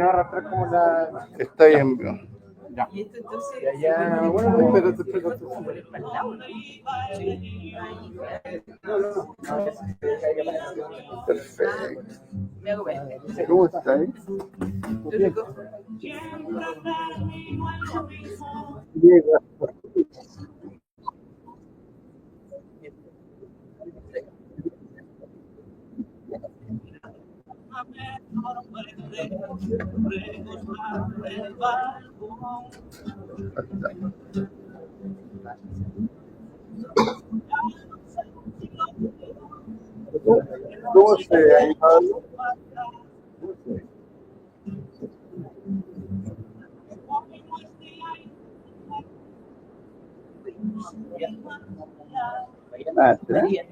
arrastrar como la. Está bien, vio. Ya. Listo, entonces. Y allá, bueno, pero te explico tú. Para el lado, ¿no? Perfecto. Me hago ver. ¿Cómo estás? Rico. ¿Cómo se ve ahí, Pablo? María,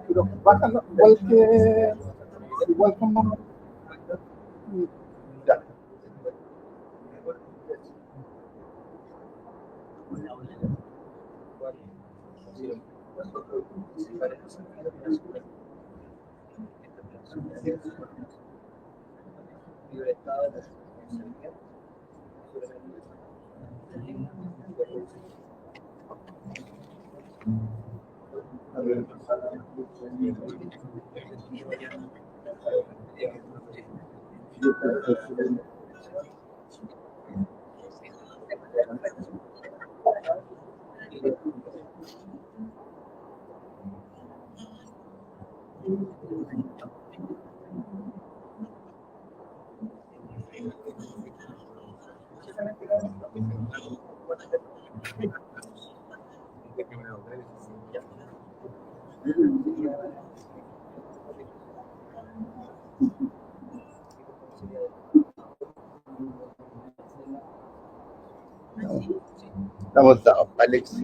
Pero bájalo, igual como. Ya. Estamos dados, Alex.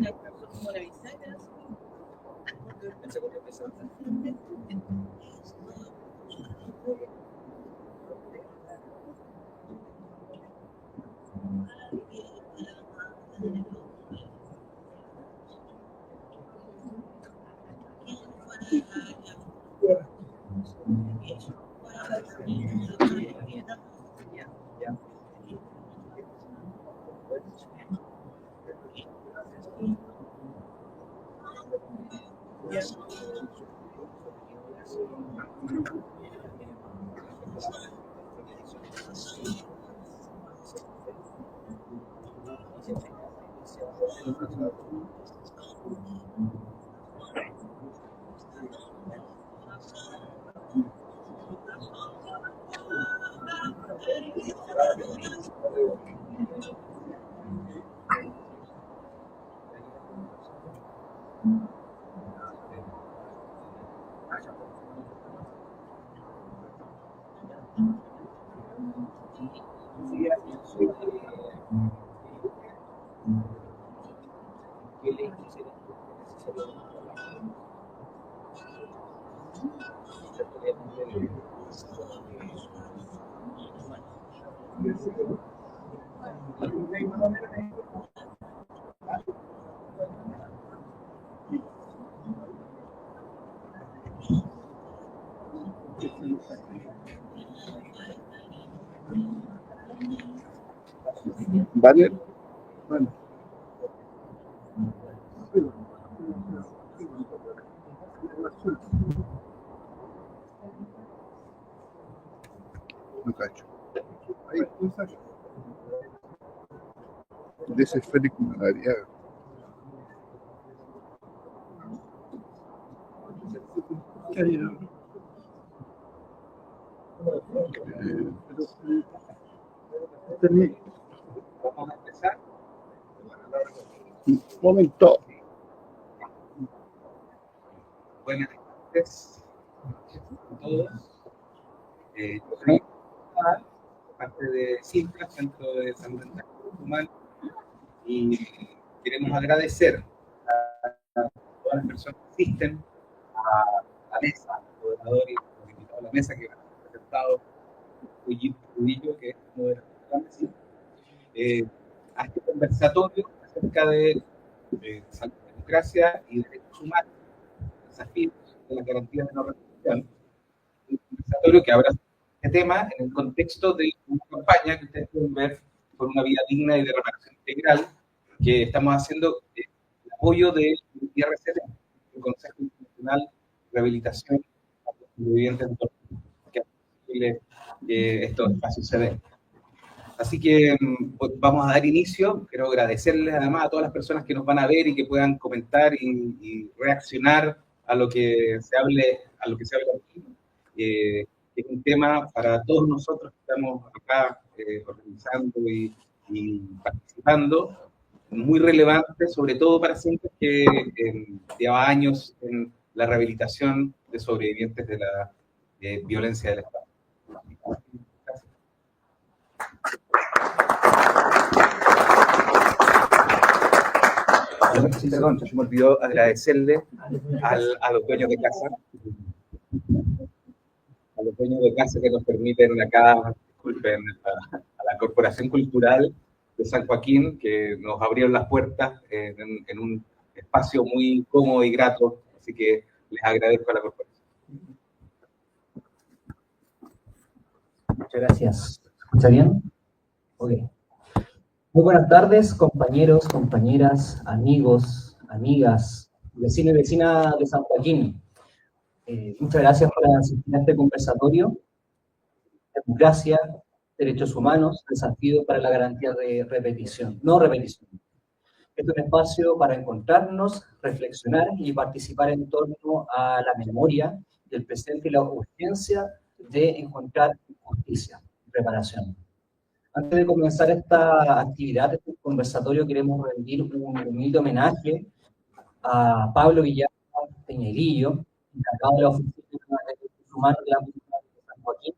¿Vale? Bueno. No cacho. Ahí, de ese Félix Madariaga. Vamos a empezar. Un momento. Buenas tardes a todos. Yo soy parte de CINFRA, Centro de Salud Mental Humana, y queremos agradecer a todas las personas que asisten a la mesa, a los moderadores, los invitados a la mesa que han presentado Trujillo, que es moderador de la mesa, a este conversatorio acerca de salud, democracia y derechos humanos, desafíos de la garantía de no repetición. Un conversatorio que habrá este tema en el contexto de una campaña que ustedes pueden ver por una vida digna y de reparación integral que estamos haciendo en apoyo del IRCT, el Consejo Internacional de Rehabilitación a los Sobrevivientes de Tortura, que hace posible que estos espacios se den. Así que pues, vamos a dar inicio. Quiero agradecerles además a todas las personas que nos van a ver y que puedan comentar y reaccionar a lo que se hable aquí. Es un tema para todos nosotros que estamos acá organizando y participando, muy relevante, sobre todo para centros que lleva años en la rehabilitación de sobrevivientes de la violencia del Estado. Sí, perdón, se me olvidó agradecerle a los dueños de casa, que nos permiten acá, disculpen, a la Corporación Cultural de San Joaquín, que nos abrieron las puertas en un espacio muy cómodo y grato, así que les agradezco a la corporación. Muchas gracias. ¿Se escucha bien? Ok. Muy buenas tardes, compañeros, compañeras, amigos, amigas, vecinos y vecinas de San Joaquín. Muchas gracias por asistir a este conversatorio. Democracia, derechos humanos, desafíos para la garantía de no repetición. Este es un espacio para encontrarnos, reflexionar y participar en torno a la memoria del presente y la urgencia de encontrar justicia y reparación. Antes de comenzar esta actividad, este conversatorio, queremos rendir un humilde homenaje a Pablo Villagra Peñeguillo, encargado de la Oficina de Derechos Humanos de la Municipalidad de San Joaquín,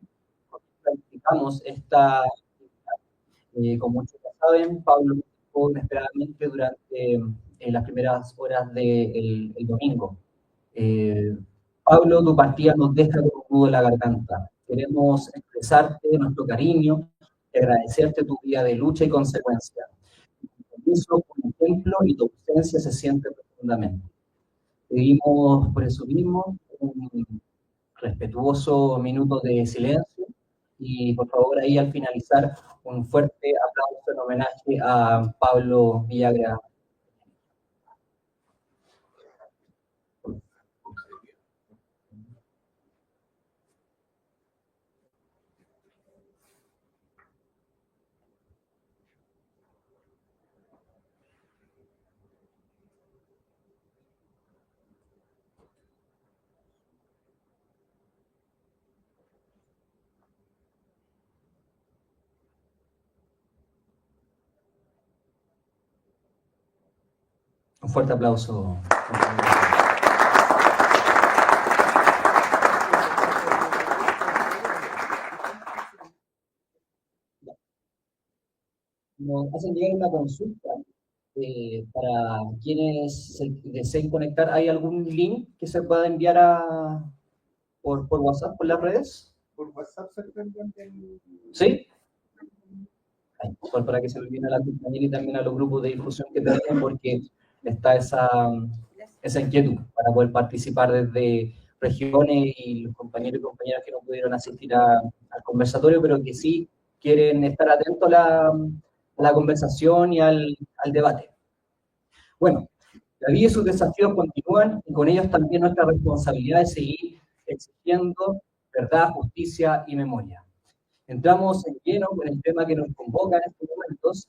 con quien planificamos esta actividad. Como muchos ya saben, Pablo estuvo inesperadamente durante las primeras horas del domingo. Pablo, tu partida nos deja con un nudo en la garganta. Queremos expresarte nuestro cariño, agradecerte tu vida de lucha y consecuencia. Tu compromiso como ejemplo y tu ausencia se siente profundamente. Pedimos por eso mismo un respetuoso minuto de silencio y por favor ahí al finalizar un fuerte aplauso en homenaje a Pablo Villagra. Un fuerte aplauso. Nos hacen llegar una consulta para quienes se deseen conectar. ¿Hay algún link que se pueda enviar por WhatsApp, por las redes? Por WhatsApp se envían. ¿Sí? Para que se lo envíen a la compañera y también a los grupos de difusión que tenemos, porque está esa inquietud para poder participar desde regiones y los compañeros y compañeras que no pudieron asistir al conversatorio, pero que sí quieren estar atentos a la conversación y al debate. Bueno, la vida y sus desafíos continúan y con ellos también nuestra responsabilidad de seguir exigiendo verdad, justicia y memoria. Entramos en lleno con el tema que nos convoca en estos momentos.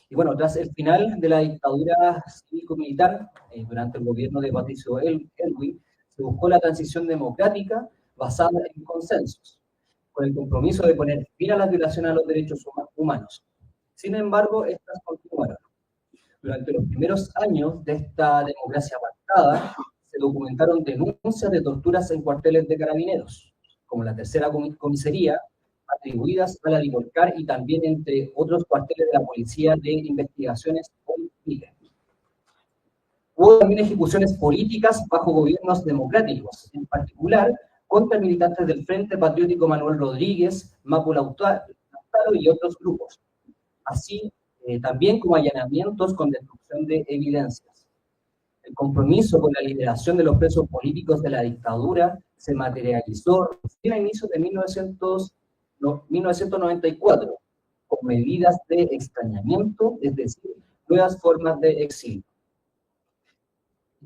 Y bueno, tras el final de la dictadura cívico-militar, durante el gobierno de Patricio Elwin, se Se buscó la transición democrática basada en consensos, con el compromiso de poner fin a las violaciones a los derechos humanos. Sin embargo, estas continuaron. Durante los primeros años de esta democracia pactada, se documentaron denuncias de torturas en cuarteles de carabineros, como la tercera comisaría, atribuidas a la Dimorcar y también entre otros cuarteles de la Policía de Investigaciones Policiales. Hubo también ejecuciones políticas bajo gobiernos democráticos, en particular contra militantes del Frente Patriótico Manuel Rodríguez, Mapu Lautaro y otros grupos, así también como allanamientos con destrucción de evidencias. El compromiso con la liberación de los presos políticos de la dictadura se materializó a inicios de 1994, con medidas de extrañamiento, es decir, nuevas formas de exilio.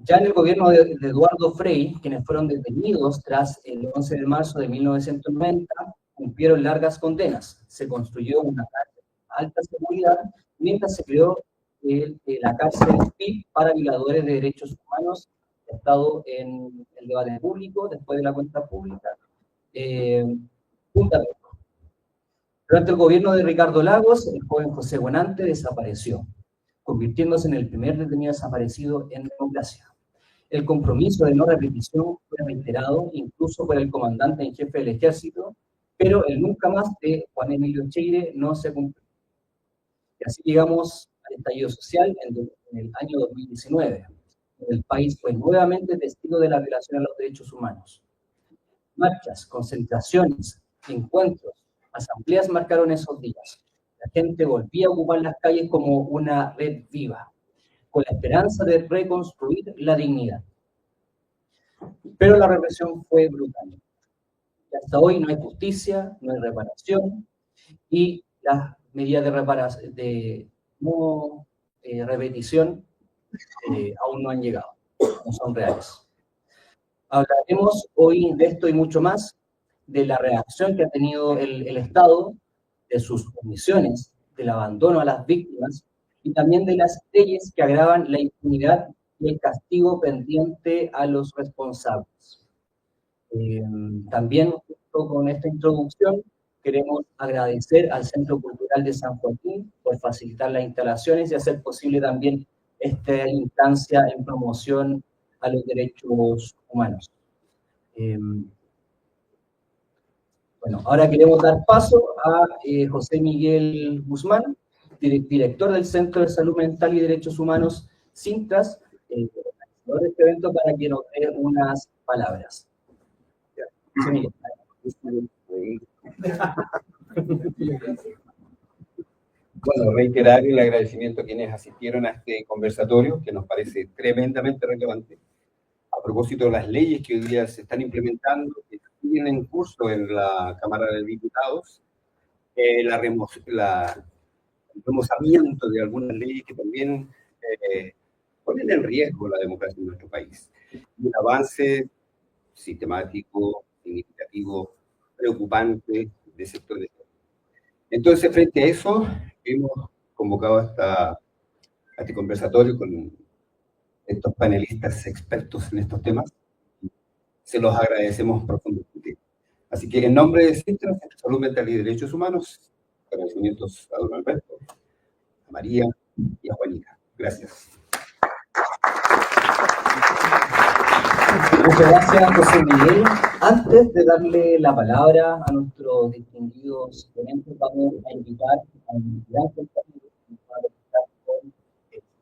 Ya en el gobierno de Eduardo Frei, quienes fueron detenidos tras el 11 de marzo de 1990, cumplieron largas condenas. Se construyó una cárcel de alta seguridad, mientras se creó la cárcel PIB para violadores de derechos humanos, que ha estado en el debate público, después de la cuenta pública, Punta Arenas. Durante el gobierno de Ricardo Lagos, el joven José Buenante desapareció, convirtiéndose en el primer detenido desaparecido en democracia. El compromiso de no repetición fue reiterado incluso por el comandante en jefe del ejército, pero el nunca más de Juan Emilio Cheire no se cumplió. Y así llegamos al estallido social en el año 2019. El país fue nuevamente testigo de la violación a los derechos humanos. Marchas, concentraciones, encuentros, asambleas marcaron esos días. La gente volvía a ocupar las calles como una red viva, con la esperanza de reconstruir la dignidad. Pero la represión fue brutal. Y hasta hoy no hay justicia, no hay reparación, y las medidas de repetición aún no han llegado, no son reales. Hablaremos hoy de esto y mucho más, de la reacción que ha tenido el Estado, de sus omisiones, del abandono a las víctimas, y también de las leyes que agravan la impunidad y el castigo pendiente a los responsables. También, junto con esta introducción, queremos agradecer al Centro Cultural de San Joaquín por facilitar las instalaciones y hacer posible también esta instancia en promoción a los derechos humanos. Bueno, ahora queremos dar paso a José Miguel Guzmán, director del Centro de Salud Mental y Derechos Humanos, CINTRAS, organizador de este evento, para que nos dé unas palabras. José Miguel. Bueno, reiterar el agradecimiento a quienes asistieron a este conversatorio, que nos parece tremendamente relevante, a propósito de las leyes que hoy día se están implementando, que siguen en curso en la Cámara de Diputados, el remozamiento de algunas leyes que también ponen en riesgo la democracia en nuestro país. Un avance sistemático, significativo, preocupante de sectores. Entonces, frente a eso, hemos convocado a este conversatorio con estos panelistas expertos en estos temas. Se los agradecemos profundamente. Así que en nombre de CINTRAS, Salud Mental y Derechos Humanos, agradecimientos a don Alberto, a María y a Juanita. Gracias. Muchas gracias, José Miguel. Antes de darle la palabra a nuestros distinguidos ponentes, vamos a invitar a un gran compañero para contar con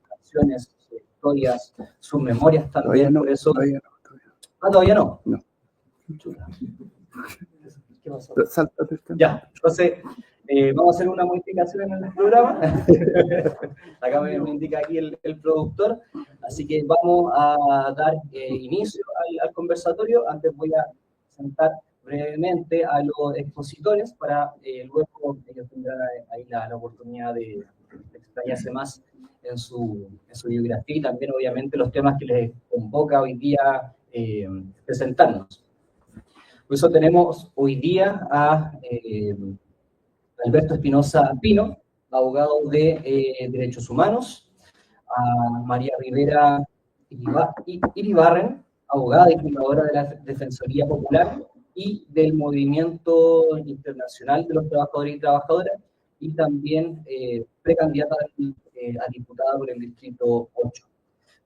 canciones, sus historias, sus memorias también. Por eso... ¿Todavía no? No. ¿Qué pasó? Sáltate. Ya, entonces vamos a hacer una modificación en el programa. Acá me indica aquí el productor. Así que vamos a dar inicio al conversatorio. Antes voy a presentar brevemente a los expositores para luego ellos tendrán ahí la oportunidad de explayarse más en su biografía y también obviamente los temas que les convoca hoy día presentarnos. Por eso tenemos hoy día a Alberto Espinosa Pino, abogado de Derechos Humanos, a María Rivera Iribarren, abogada y fundadora de la Defensoría Popular y del Movimiento Internacional de los Trabajadores y Trabajadoras, y también precandidata a diputada por el Distrito 8.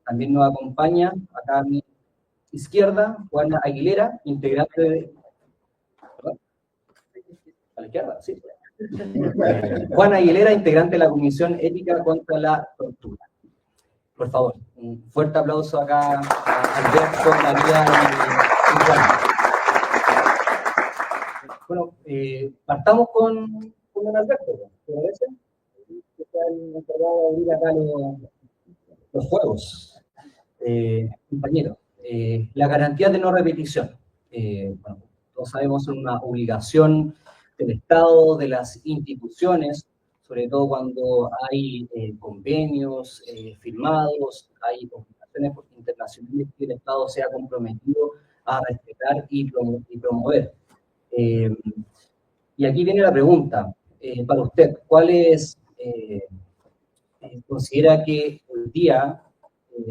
También nos acompaña acá a mi izquierda Juana Aguilera, integrante de... ¿A la izquierda? Sí. Juana Aguilera, integrante de la Comisión Ética contra la Tortura. Por favor, un fuerte aplauso acá a Alberto, María y Juana. Bueno, partamos con don Alberto, ¿te parece? Que está el encargado de abrir acá los juegos. Compañero, la garantía de no repetición. Bueno, todos sabemos es una obligación del Estado, de las instituciones, sobre todo cuando hay convenios firmados, hay obligaciones internacionales que el Estado se ha comprometido a respetar y promover. Y aquí viene la pregunta para usted, ¿cuáles considera que hoy día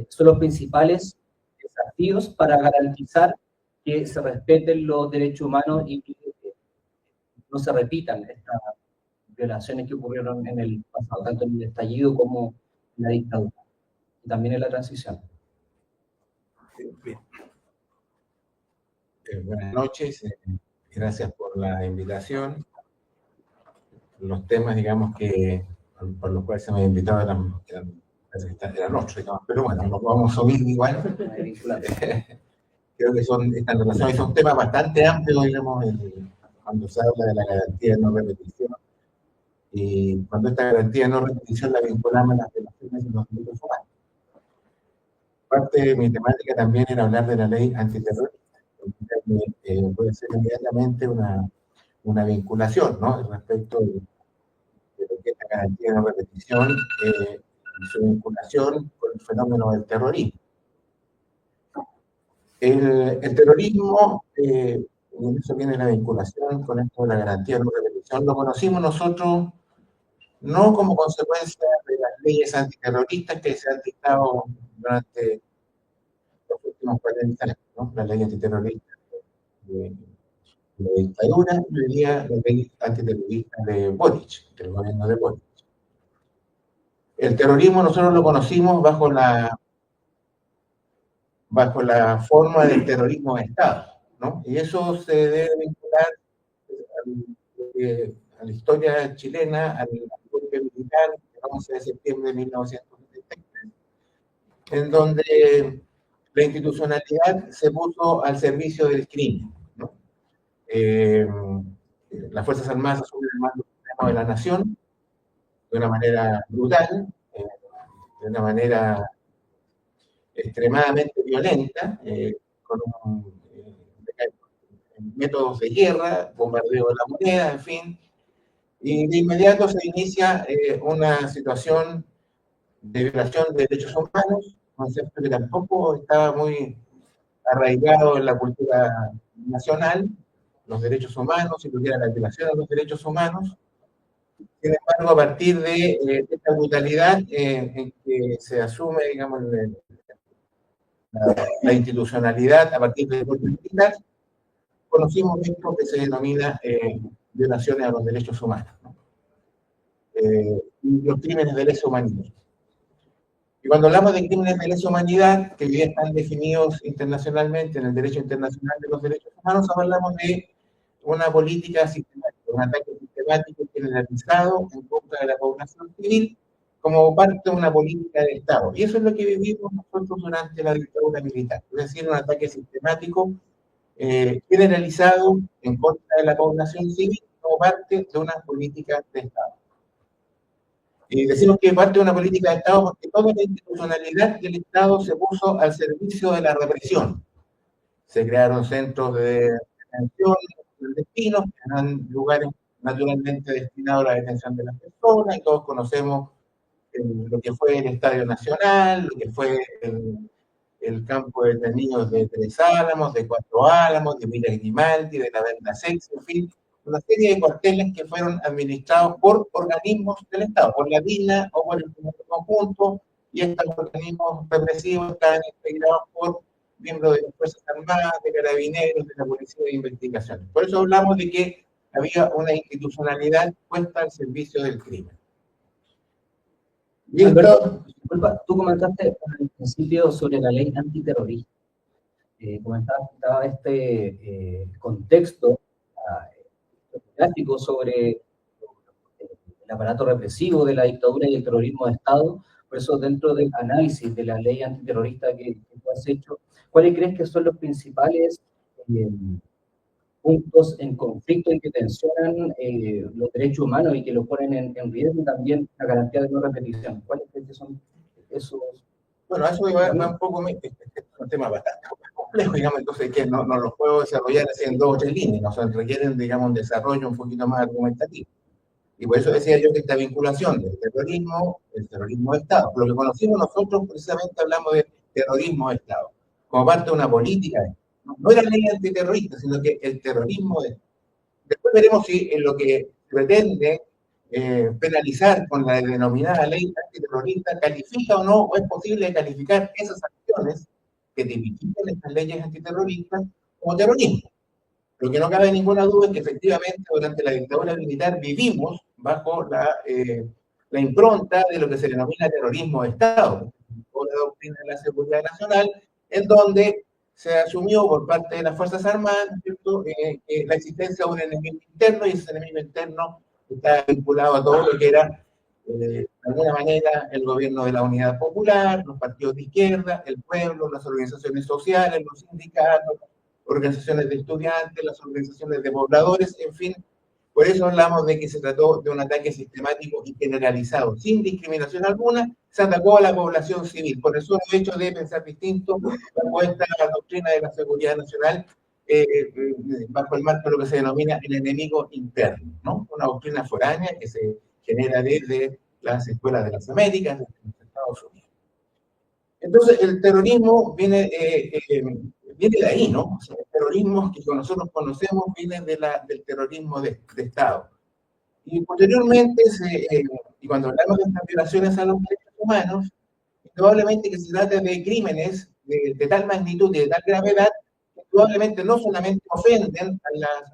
son los principales desafíos para garantizar que se respeten los derechos humanos y que no se repitan estas violaciones que ocurrieron en el pasado, tanto en el estallido como en la dictadura, y también en la transición? Bien. Buenas noches, gracias por la invitación. Los temas, digamos, por los cuales se me ha invitado eran 8, digamos, pero bueno, nos vamos a subir igual. Creo que están relacionados y son temas bastante amplios, digamos, cuando se habla de la garantía de no repetición. Y cuando esta garantía de no repetición la vinculamos a las violaciones de los derechos humanos. Parte de mi temática también era hablar de la ley antiterrorista. Puede ser inmediatamente una vinculación, ¿no? Respecto de lo que es la garantía de no repetición y su vinculación con el fenómeno del terrorismo. El terrorismo, y en eso viene la vinculación con esto de la garantía de no repetición, lo conocimos nosotros no como consecuencia de las leyes antiterroristas que se han dictado durante los últimos 40 años, ¿no? La ley antiterrorista de la dictadura y hoy día la ley antiterrorista de Boric, del gobierno de Boric. El terrorismo nosotros lo conocimos bajo la forma del terrorismo de Estado, ¿no? Y eso se debe vincular a la historia chilena, al golpe militar del 11 de septiembre de 1973, en donde la institucionalidad se puso al servicio del crimen, ¿no? Las Fuerzas Armadas asumen el mando supremo de la nación de una manera brutal, de una manera extremadamente violenta, con métodos de guerra, bombardeo de la moneda, en fin, y de inmediato se inicia una situación de violación de derechos humanos, concepto que tampoco estaba muy arraigado en la cultura nacional, los derechos humanos, y tuviera la violación de los derechos humanos. Sin embargo, a partir de esta brutalidad en que se asume, digamos, la institucionalidad a partir del golpe militar, conocimos esto que se denomina violaciones a los derechos humanos, ¿no? Y los crímenes de lesa humanidad. Y cuando hablamos de crímenes de lesa humanidad, que hoy día están definidos internacionalmente en el derecho internacional de los derechos humanos, hablamos de una política sistemática, un ataque sistemático generalizado en contra de la población civil como parte de una política de Estado. Y eso es lo que vivimos nosotros durante la dictadura militar, es decir, un ataque sistemático generalizado en contra de la población civil como parte de una política de Estado. Y decimos que parte de una política de Estado porque toda la institucionalidad del Estado se puso al servicio de la represión. Se crearon centros de detención clandestinos, que eran lugares naturalmente destinados a la detención de las personas, y todos conocemos lo que fue el Estadio Nacional, lo que fue el campo de niños de Tres Álamos, de Cuatro Álamos, de Villa Grimaldi, de la Venda Sex, en fin, una serie de cuarteles que fueron administrados por organismos del Estado, por la DINA o por el conjunto, y estos organismos represivos estaban integrados por miembros de las Fuerzas Armadas, de Carabineros, de la Policía de Investigación. Por eso hablamos de que había una institucionalidad puesta al servicio del crimen. Y Alberto, disculpa, tú comentaste al principio sobre la ley antiterrorista. Comentaba este contexto gráfico sobre el aparato represivo de la dictadura y el terrorismo de Estado. Por eso, dentro del análisis de la ley antiterrorista que tú has hecho, ¿cuáles crees que son los principales puntos en conflicto y que tensionan los derechos humanos y que lo ponen en riesgo, y también la garantía de no repetición? ¿Cuáles crees que son esos? bueno, eso va un poco, es un tema bastante complejo, digamos, entonces que no los puedo desarrollar así en 2 o 3 líneas, o sea, requieren, digamos, un desarrollo un poquito más argumentativo. Y por eso decía yo que esta vinculación del terrorismo, el terrorismo de Estado, lo que conocimos nosotros precisamente hablamos de terrorismo de Estado, como parte de una política, no era ley antiterrorista, sino que el terrorismo de Estado. Después veremos si en lo que pretende penalizar con la denominada ley antiterrorista califica o no, o es posible calificar esas acciones que tipifican estas leyes antiterroristas como terrorismo. Lo que no cabe ninguna duda es que efectivamente durante la dictadura militar vivimos bajo la impronta de lo que se denomina terrorismo de Estado, por la doctrina de la seguridad nacional, en donde se asumió por parte de las Fuerzas Armadas, ¿cierto?, la existencia de un enemigo interno, y ese enemigo interno está vinculado a todo lo que era, de alguna manera, el gobierno de la Unidad Popular, los partidos de izquierda, el pueblo, las organizaciones sociales, los sindicatos, organizaciones de estudiantes, las organizaciones de pobladores, en fin. Por eso hablamos de que se trató de un ataque sistemático y generalizado, sin discriminación alguna, se atacó a la población civil, por el solo hecho de pensar distinto, bajo esta doctrina de la seguridad nacional, bajo el marco de lo que se denomina el enemigo interno, ¿no? Una doctrina foránea que se genera desde las escuelas de las Américas, desde los Estados Unidos. Entonces, el terrorismo viene de ahí, ¿no? O sea, el terrorismo que nosotros conocemos viene del terrorismo de Estado. Y posteriormente, y cuando hablamos de estas violaciones a los derechos humanos, probablemente que se trata de crímenes de tal magnitud y de tal gravedad, que probablemente no solamente ofenden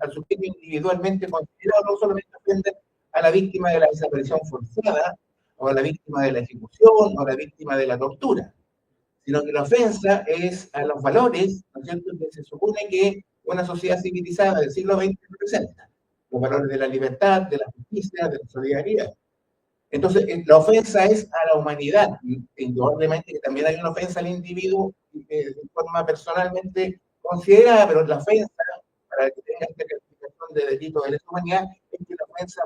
al sujeto individualmente considerado, no solamente ofenden a la víctima de la desaparición forzada, o a la víctima de la ejecución, o a la víctima de la tortura, sino que la ofensa es a los valores, ¿no es cierto?, que se supone que una sociedad civilizada del siglo XX representa, los valores de la libertad, de la justicia, de la solidaridad. Entonces, la ofensa es a la humanidad, indudablemente que también hay una ofensa al individuo de forma personalmente considerada, pero la ofensa, para que tenga esta calificación de delito de lesa humanidad, es que la ofensa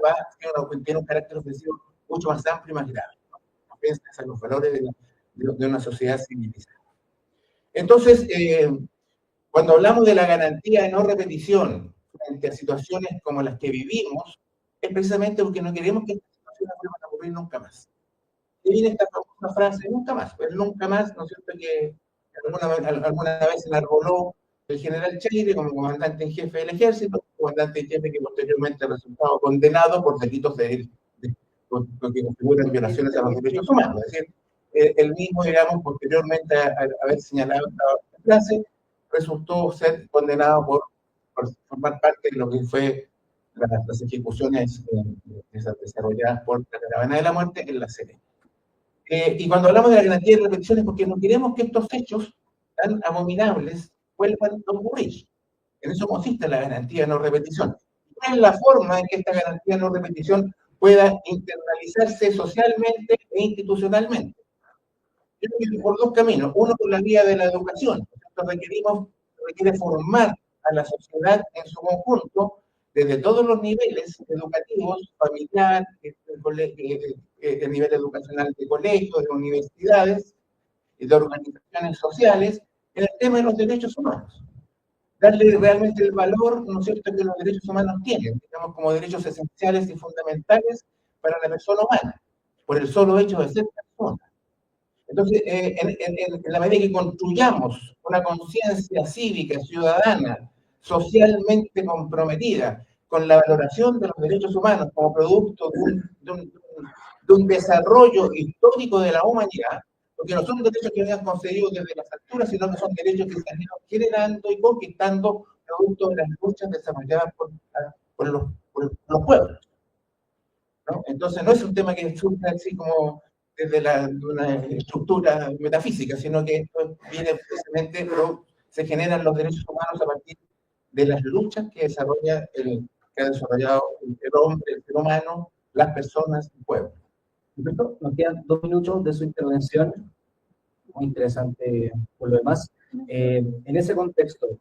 tiene un carácter ofensivo mucho más amplio y más grave, ¿no? La ofensa es a los valores de una sociedad civilizada. Entonces, cuando hablamos de la garantía de no repetición frente a situaciones como las que vivimos, es precisamente porque no queremos que estas situaciones vuelvan a ocurrir nunca más. Y viene esta famosa frase, nunca más, pues nunca más, ¿no es cierto?, que alguna vez se enarboló el general Cheire como comandante en jefe del ejército, comandante en jefe que posteriormente ha resultado condenado por delitos que configuran violaciones a los derechos humanos. Es decir, el mismo, digamos, posteriormente a haber señalado esta frase, resultó ser condenado por formar parte de lo que fue las ejecuciones desarrolladas por la Caravana de la Muerte en la Serena. Y cuando hablamos de la garantía de repetición es porque no queremos que estos hechos tan abominables vuelvan a ocurrir. En eso consiste la garantía de no repetición. ¿Cuál es la forma en que esta garantía de no repetición pueda internalizarse socialmente e institucionalmente? Yo creo que por 2 caminos. Uno, por la vía de la educación. Requiere formar a la sociedad en su conjunto, desde todos los niveles educativos, familiar, el nivel educacional de colegios, de universidades, de organizaciones sociales, en el tema de los derechos humanos. Darle realmente el valor, ¿no es cierto?, que los derechos humanos tienen, digamos, como derechos esenciales y fundamentales para la persona humana, por el solo hecho de ser persona. Entonces, en la medida que construyamos una conciencia cívica, ciudadana, socialmente comprometida con la valoración de los derechos humanos como producto de un desarrollo histórico de la humanidad, porque no son derechos que habían concedido desde las alturas cultura, sino que son derechos que se han ido generando y conquistando producto de las luchas desarrolladas por los pueblos, ¿no? Entonces no es un tema que surge así como desde de una estructura metafísica, sino que esto viene precisamente, pero se generan los derechos humanos a partir de las luchas que que ha desarrollado el hombre, el ser humano, las personas, el pueblo. Perfecto. Nos quedan 2 minutos de su intervención. Muy interesante por lo demás. En ese contexto,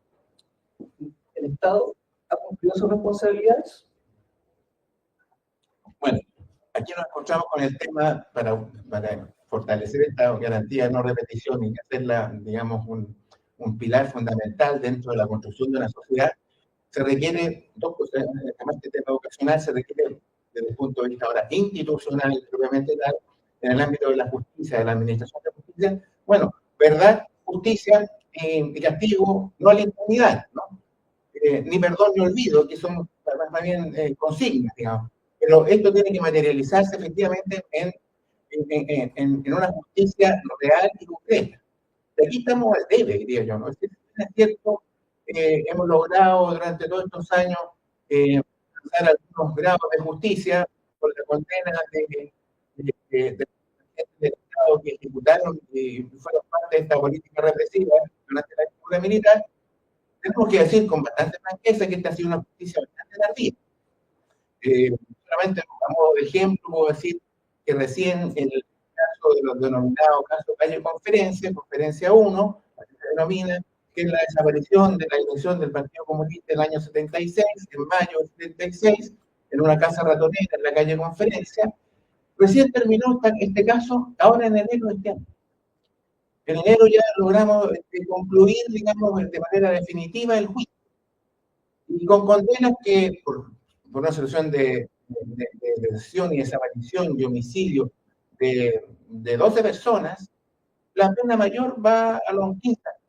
¿el Estado ha cumplido sus responsabilidades? Bueno, aquí nos encontramos con el tema para fortalecer esta garantía de no repetición y hacerla, digamos, un pilar fundamental dentro de la construcción de una sociedad. Se requiere dos cosas, además de tema educacional, se requiere desde el punto de vista ahora institucional, propiamente tal, en el ámbito de la justicia, de la administración de justicia, bueno, verdad, justicia y castigo, no a la impunidad, ¿no? Ni perdón ni olvido, que son más bien consignas, digamos. Pero esto tiene que materializarse efectivamente en una justicia real y concreta. Y aquí estamos al debe, diría yo, ¿no? Es cierto, hemos logrado durante todos estos años alcanzar algunos grados de justicia por la condena de del Estado que ejecutaron y fueron parte de esta política represiva durante la dictadura militar. Tenemos que decir con bastante franqueza que esta ha sido una justicia bastante tardía. Solamente a modo de ejemplo puedo decir que recién en el caso de los denominados casos Calle Conferencia 1, que se denomina, que es la desaparición de la dirección del Partido Comunista en el año 76, en mayo del 76, en una casa ratonera en la calle Conferencia. Recién terminó este caso, ahora en enero de este año. En enero ya logramos concluir, digamos, de manera definitiva el juicio. Y con condenas que, por una solución de detención y desaparición y homicidio de 12 personas, la pena mayor va a los 15 años.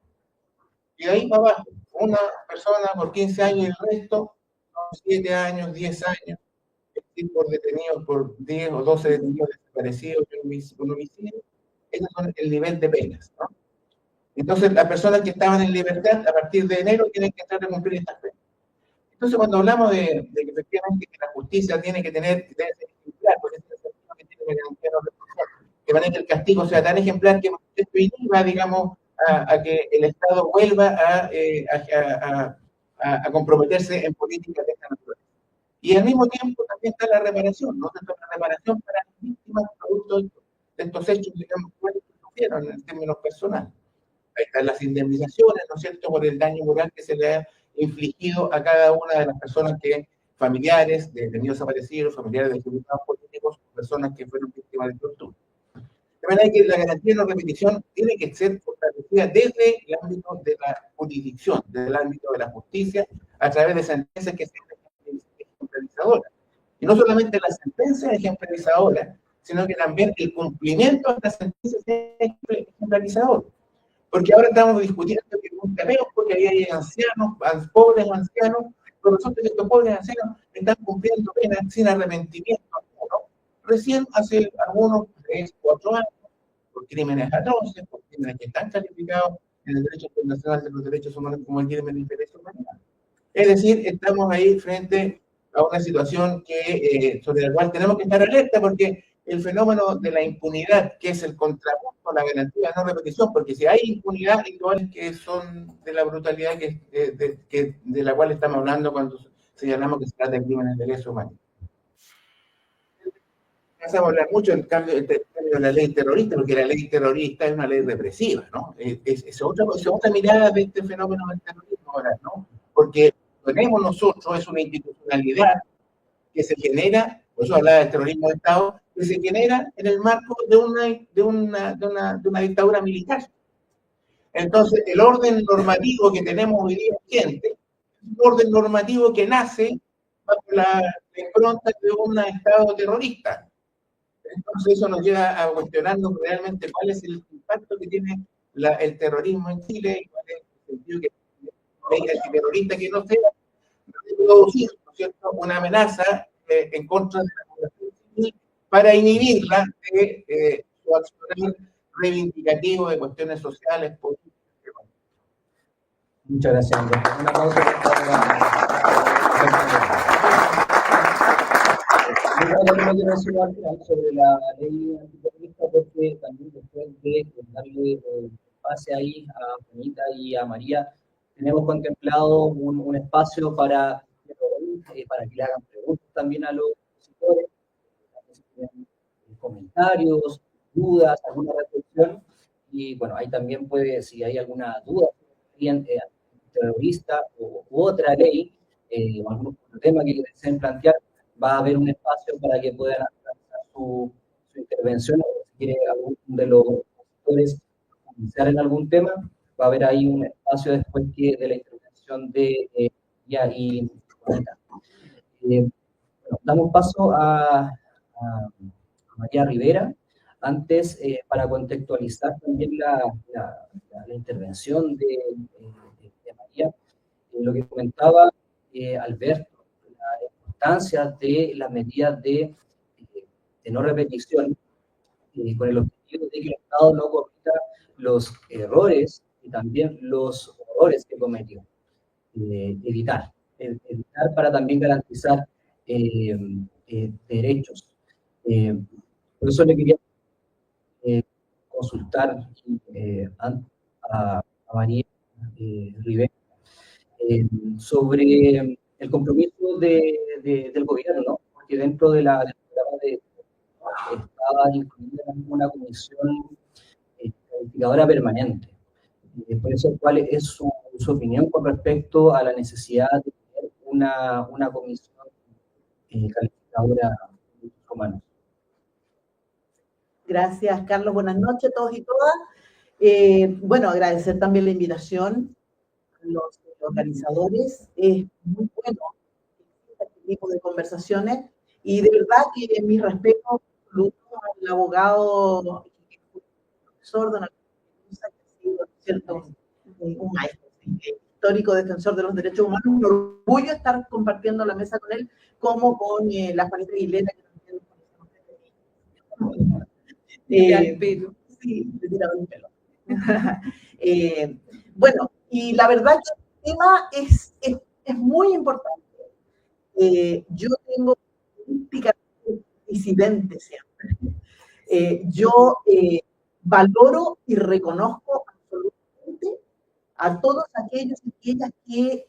Y de ahí para abajo, una persona por 15 años y el resto son 7 años, 10 años, por detenidos, por 10 o 12 detenidos desaparecidos por homicidio. Esos son el nivel de penas, ¿no? Entonces, las personas que estaban en libertad a partir de enero tienen que entrar a cumplir estas penas. Entonces, cuando hablamos de que efectivamente que la justicia tiene que ser ejemplar, porque es el sentido que tiene que garantizar los responsables, de manera que el castigo sea tan ejemplar que esto inhiba, digamos, a que el Estado vuelva a comprometerse en políticas de esta naturaleza. Y al mismo tiempo también está la reparación, ¿no? Tanto la reparación para las víctimas producto de estos hechos, digamos, que sufrieron en términos personales. Ahí están las indemnizaciones, ¿no es cierto?, por el daño moral que se le ha infligido a cada una de las personas familiares de detenidos desaparecidos, familiares de ejecutados políticos, personas que fueron víctimas de tortura. De manera que la garantía de no repetición tiene que ser fortalecida desde el ámbito de la jurisdicción, desde el ámbito de la justicia, a través de sentencias que sean ejemplarizadoras. Y no solamente las sentencias ejemplarizadoras, sino que también el cumplimiento de estas sentencias es ejemplarizador. Porque ahora estamos discutiendo que un cameo porque ahí hay ancianos, pobres ancianos, pero resulta que estos pobres ancianos están cumpliendo penas sin arrepentimiento alguno. Recién hace algunos 3 o 4 años, por crímenes atroces, por crímenes que están calificados en el derecho internacional de los derechos humanos como el crimen de interés humanitario. Es decir, estamos ahí frente a una situación sobre la cual tenemos que estar alerta, porque el fenómeno de la impunidad, que es el contrapunto a la garantía de no repetición, porque si hay impunidad, igual que son de la brutalidad de la cual estamos hablando cuando señalamos que se trata de crímenes de lesa humanidad. Empezamos a hablar mucho en cambio de la ley terrorista, porque la ley terrorista es una ley represiva, ¿no? Es otra mirada de este fenómeno del terrorismo ahora, ¿no? Porque lo que tenemos nosotros es una institucionalidad que se genera, por eso hablaba del terrorismo de Estado, que se genera en el marco de una dictadura militar. Entonces, el orden normativo que tenemos hoy día vigente es un orden normativo que nace bajo la impronta de un Estado terrorista. Entonces, eso nos lleva a cuestionarnos realmente cuál es el impacto que tiene el terrorismo en Chile y cuál es el sentido que tiene el terrorista que no sea producir, ¿no es cierto?, una amenaza en contra de la población civil para inhibirla de su accionar reivindicativo de cuestiones sociales, políticas, Muchas gracias, Andrés. Un aplauso por favor. Yo quiero decir al final sobre la ley antiterrorista porque también después de darle pase ahí a Juanita y a María, tenemos contemplado un espacio para que le hagan preguntas también a los expositores, si tienen comentarios, dudas, alguna reflexión. Y bueno, ahí también puede, si hay alguna duda terrorista u otra ley, o algún otro tema que deseen plantear, va a haber un espacio para que puedan hacer su intervención, o si quiere algún de los expositores iniciar en algún tema, va a haber ahí un espacio después de la intervención de ya y Juanita. Bueno, damos paso a María Rivera. Antes, para contextualizar también la intervención de María, lo que comentaba Alberto, la importancia de las medidas de no repetición, con el objetivo de que el Estado no cometa los errores y también los horrores que cometió. Evitar para también garantizar derechos. Por eso le quería consultar a María Rivera sobre el compromiso del gobierno, ¿no? Porque dentro del programa estaba incluida una comisión calificadora permanente. Por eso, ¿cuál es su opinión con respecto a la necesidad de tener una comisión calificadora de derechos humanos? Gracias, Carlos. Buenas noches a todos y todas. Bueno, agradecer también la invitación a los organizadores. Es muy bueno este tipo de conversaciones y de verdad que mis respetos absolutos al abogado profesor don Alfonso, que ha sido, ¿cierto?, un maestro histórico defensor de los derechos humanos. Un orgullo estar compartiendo la mesa con él, como con la Juanita Aguilera, que también sí, le tiraba el pelo. Bueno, y la verdad que el tema es muy importante. Yo tengo política disidente siempre. Yo valoro y reconozco absolutamente a todos aquellos y aquellas que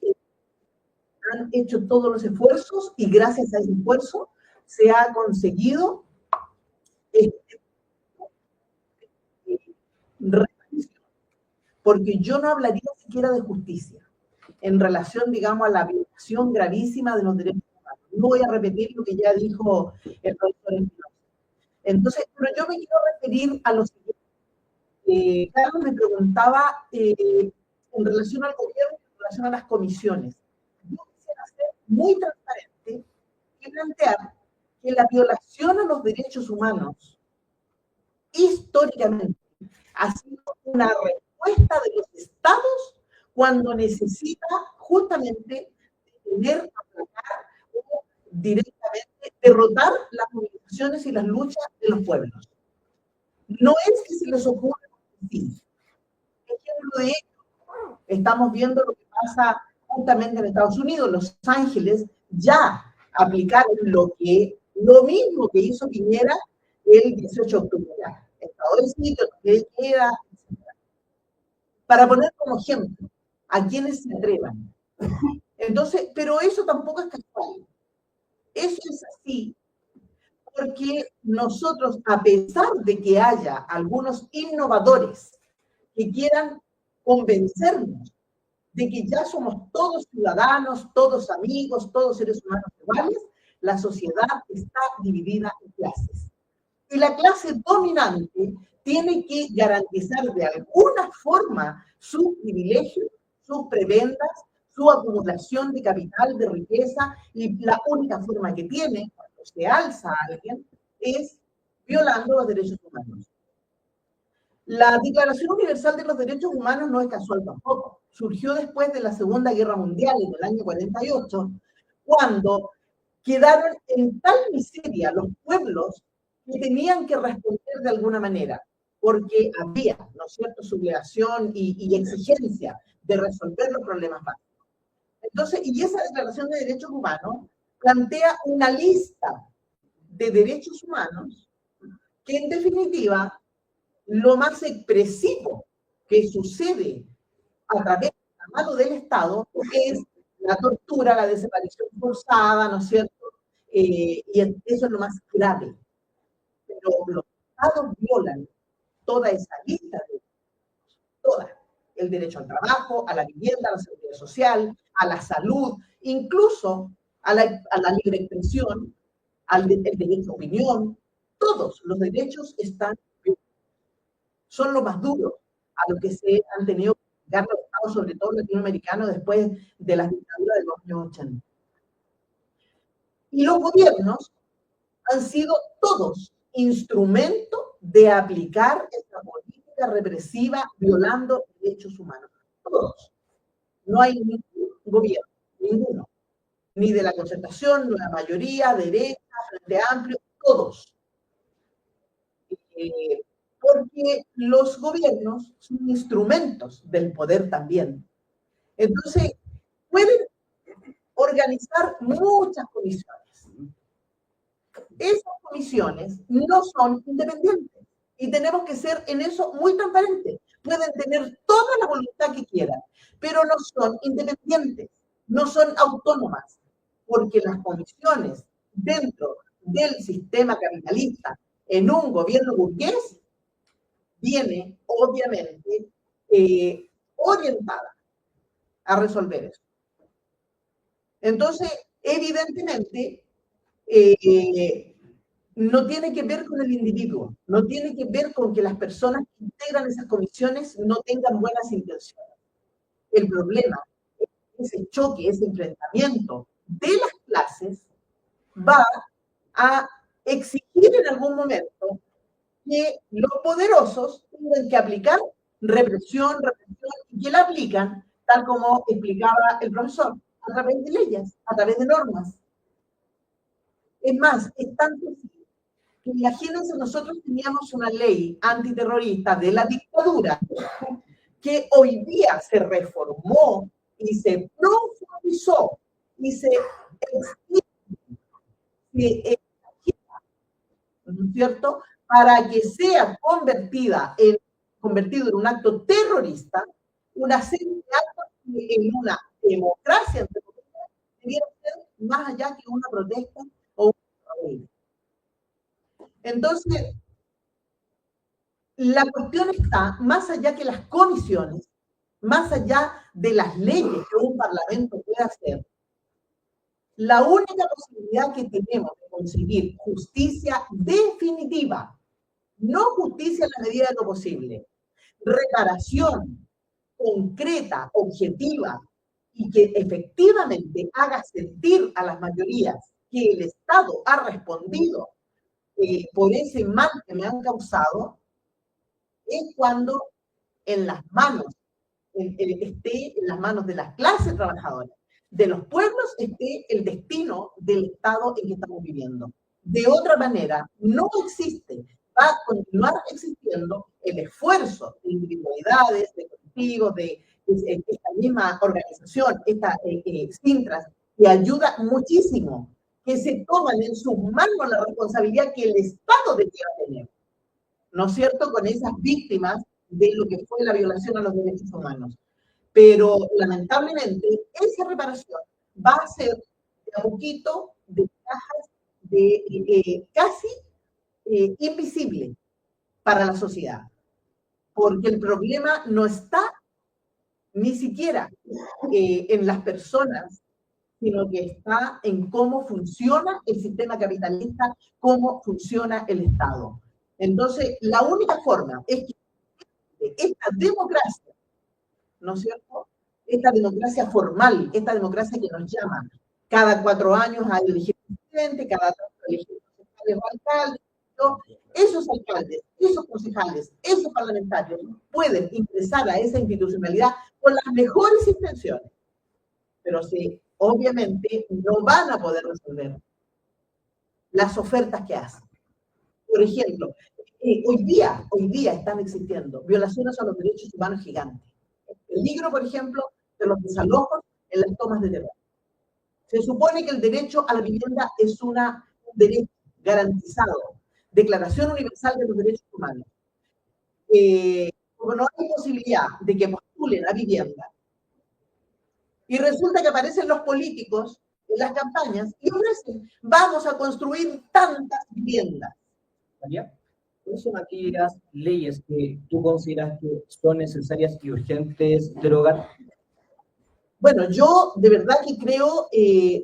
han hecho todos los esfuerzos y gracias a ese esfuerzo se ha conseguido porque yo no hablaría siquiera de justicia en relación, digamos, a la violación gravísima de los derechos humanos. No voy a repetir lo que ya dijo el doctor Espinosa. Entonces, pero yo me quiero referir a lo siguiente. Carlos me preguntaba en relación al gobierno, en relación a las comisiones. Yo quisiera ser muy transparente y plantear que la violación a los derechos humanos históricamente ha sido una respuesta de los estados cuando necesita justamente detener, aplacar o directamente derrotar las movilizaciones y las luchas de los pueblos. No es que se les ocurra sí. Ejemplo de ello, estamos viendo lo que pasa justamente en Estados Unidos. Los Ángeles ya aplicaron lo mismo que hizo Piñera el 18 de octubre. Estado de sitio, que queda, etc. Para poner como ejemplo a quienes se atrevan. Entonces, pero eso tampoco es casual. Eso es así porque nosotros, a pesar de que haya algunos innovadores que quieran convencernos de que ya somos todos ciudadanos, todos amigos, todos seres humanos iguales, la sociedad está dividida en clases. Y la clase dominante tiene que garantizar de alguna forma sus privilegios, sus prebendas, su acumulación de capital, de riqueza, y la única forma que tiene, cuando se alza a alguien, es violando los derechos humanos. La Declaración Universal de los Derechos Humanos no es casual tampoco. Surgió después de la Segunda Guerra Mundial, en el año 48, cuando quedaron en tal miseria los pueblos que tenían que responder de alguna manera, porque había, ¿no es cierto?, sublevación y exigencia de resolver los problemas básicos. Entonces, y esa Declaración de Derechos Humanos plantea una lista de derechos humanos que, en definitiva, lo más expresivo que sucede a través de la mano del Estado es la tortura, la desaparición forzada, ¿no es cierto? Y eso es lo más grave. Pero los Estados violan toda esa lista de toda. El derecho al trabajo, a la vivienda, a la seguridad social, a la salud, incluso a la libre expresión, el derecho a opinión. Todos los derechos están violados. Son lo más duro a lo que se han tenido que llegar los Estados, sobre todo latinoamericanos, después de las dictaduras de los años 80. Y los gobiernos han sido todos instrumentos de aplicar esta política represiva violando derechos humanos. Todos. No hay ningún gobierno, ninguno. Ni de la concertación, nueva mayoría, derecha, Frente Amplio, todos. Porque los gobiernos son instrumentos del poder también. Entonces, pueden organizar muchas comisiones. Esas comisiones no son independientes y tenemos que ser en eso muy transparentes. Pueden tener toda la voluntad que quieran, pero no son independientes, no son autónomas, porque las comisiones dentro del sistema capitalista en un gobierno burgués viene obviamente orientada a resolver eso. Entonces, evidentemente, no tiene que ver con el individuo, no tiene que ver con que las personas que integran esas comisiones no tengan buenas intenciones. El problema es que ese choque, ese enfrentamiento de las clases va a exigir en algún momento que los poderosos tengan que aplicar represión, y que la aplican, tal como explicaba el profesor, a través de leyes, a través de normas. Es más, es tanto así que, imagínense, nosotros teníamos una ley antiterrorista de la dictadura que hoy día se reformó y se profundizó y se ¿no es cierto?, para que sea convertido en un acto terrorista, una serie de actos que en una democracia debieran ser más allá que una protesta o una rebelión. Entonces, la cuestión está más allá que las comisiones, más allá de las leyes que un parlamento puede hacer. La única posibilidad que tenemos de conseguir justicia definitiva, no justicia en la medida de lo posible, reparación concreta, objetiva, y que efectivamente haga sentir a las mayorías que el Estado ha respondido por ese mal que me han causado, es cuando en las manos, esté en las manos de las clases trabajadoras, de los pueblos, esté el destino del Estado en que estamos viviendo. De otra manera, no existe, va a continuar existiendo el esfuerzo de individualidades, de colectivos, de esta misma organización, esta Sintras, que ayuda muchísimo, que se toman en sus manos la responsabilidad que el Estado debiera tener, ¿no es cierto?, con esas víctimas de lo que fue la violación a los derechos humanos. Pero, lamentablemente, esa reparación va a ser de a poquito, de cajas, casi invisible para la sociedad. Porque el problema no está ni siquiera en las personas, sino que está en cómo funciona el sistema capitalista, cómo funciona el Estado. Entonces, la única forma es que esta democracia, ¿no es cierto?, esta democracia formal, esta democracia que nos llama cada 4 años a elegir presidente, cada 3 a elegir concejales o alcaldes, ¿no? Esos alcaldes, esos concejales, esos parlamentarios pueden ingresar a esa institucionalidad con las mejores intenciones, pero sí, obviamente no van a poder resolver las ofertas que hacen. Por ejemplo, hoy día están existiendo violaciones a los derechos humanos gigantes. peligro, por ejemplo, de los desalojos en las tomas de terreno. Se supone que el derecho a la vivienda es un derecho garantizado, Declaración Universal de los Derechos Humanos. Como no hay posibilidad de que postulen a vivienda, y resulta que aparecen los políticos en las campañas y ofrecen, vamos a construir tantas viviendas. María, ¿cuáles son aquellas leyes que tú consideras que son necesarias y urgentes derogar? Bueno, yo de verdad que creo,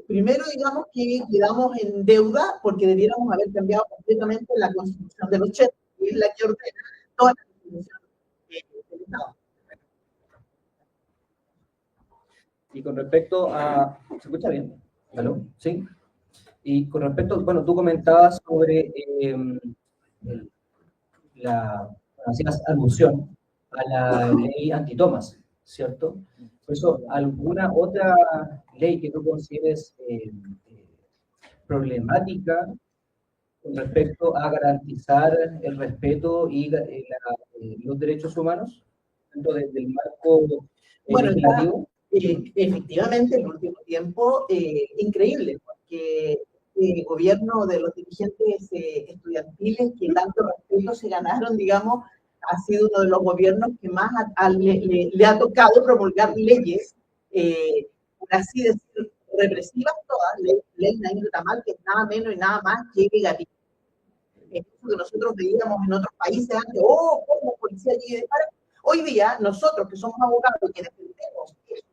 primero digamos que quedamos en deuda porque debiéramos haber cambiado completamente la Constitución de los 80, que es la que ordena toda la Constitución del Estado. Y con respecto a... ¿Se escucha bien? ¿Aló? ¿Sí? Y con respecto, bueno, tú comentabas sobre hacías alusión a la ley antitomas, ¿cierto? Por eso, ¿alguna otra ley que tú consideres problemática con respecto a garantizar el respeto y los derechos humanos dentro del marco Bueno, legislativo? Efectivamente, en el último tiempo, increíble, porque el gobierno de los dirigentes estudiantiles que tanto respeto se ganaron, digamos, ha sido uno de los gobiernos que más le ha tocado promulgar leyes, por así decir, represivas todas, ley Nair Tamal, que es nada menos y nada más que gatito. Eso que nosotros veíamos en otros países antes, como policía llega y dispara. Hoy día, nosotros que somos abogados y que defendemos eso,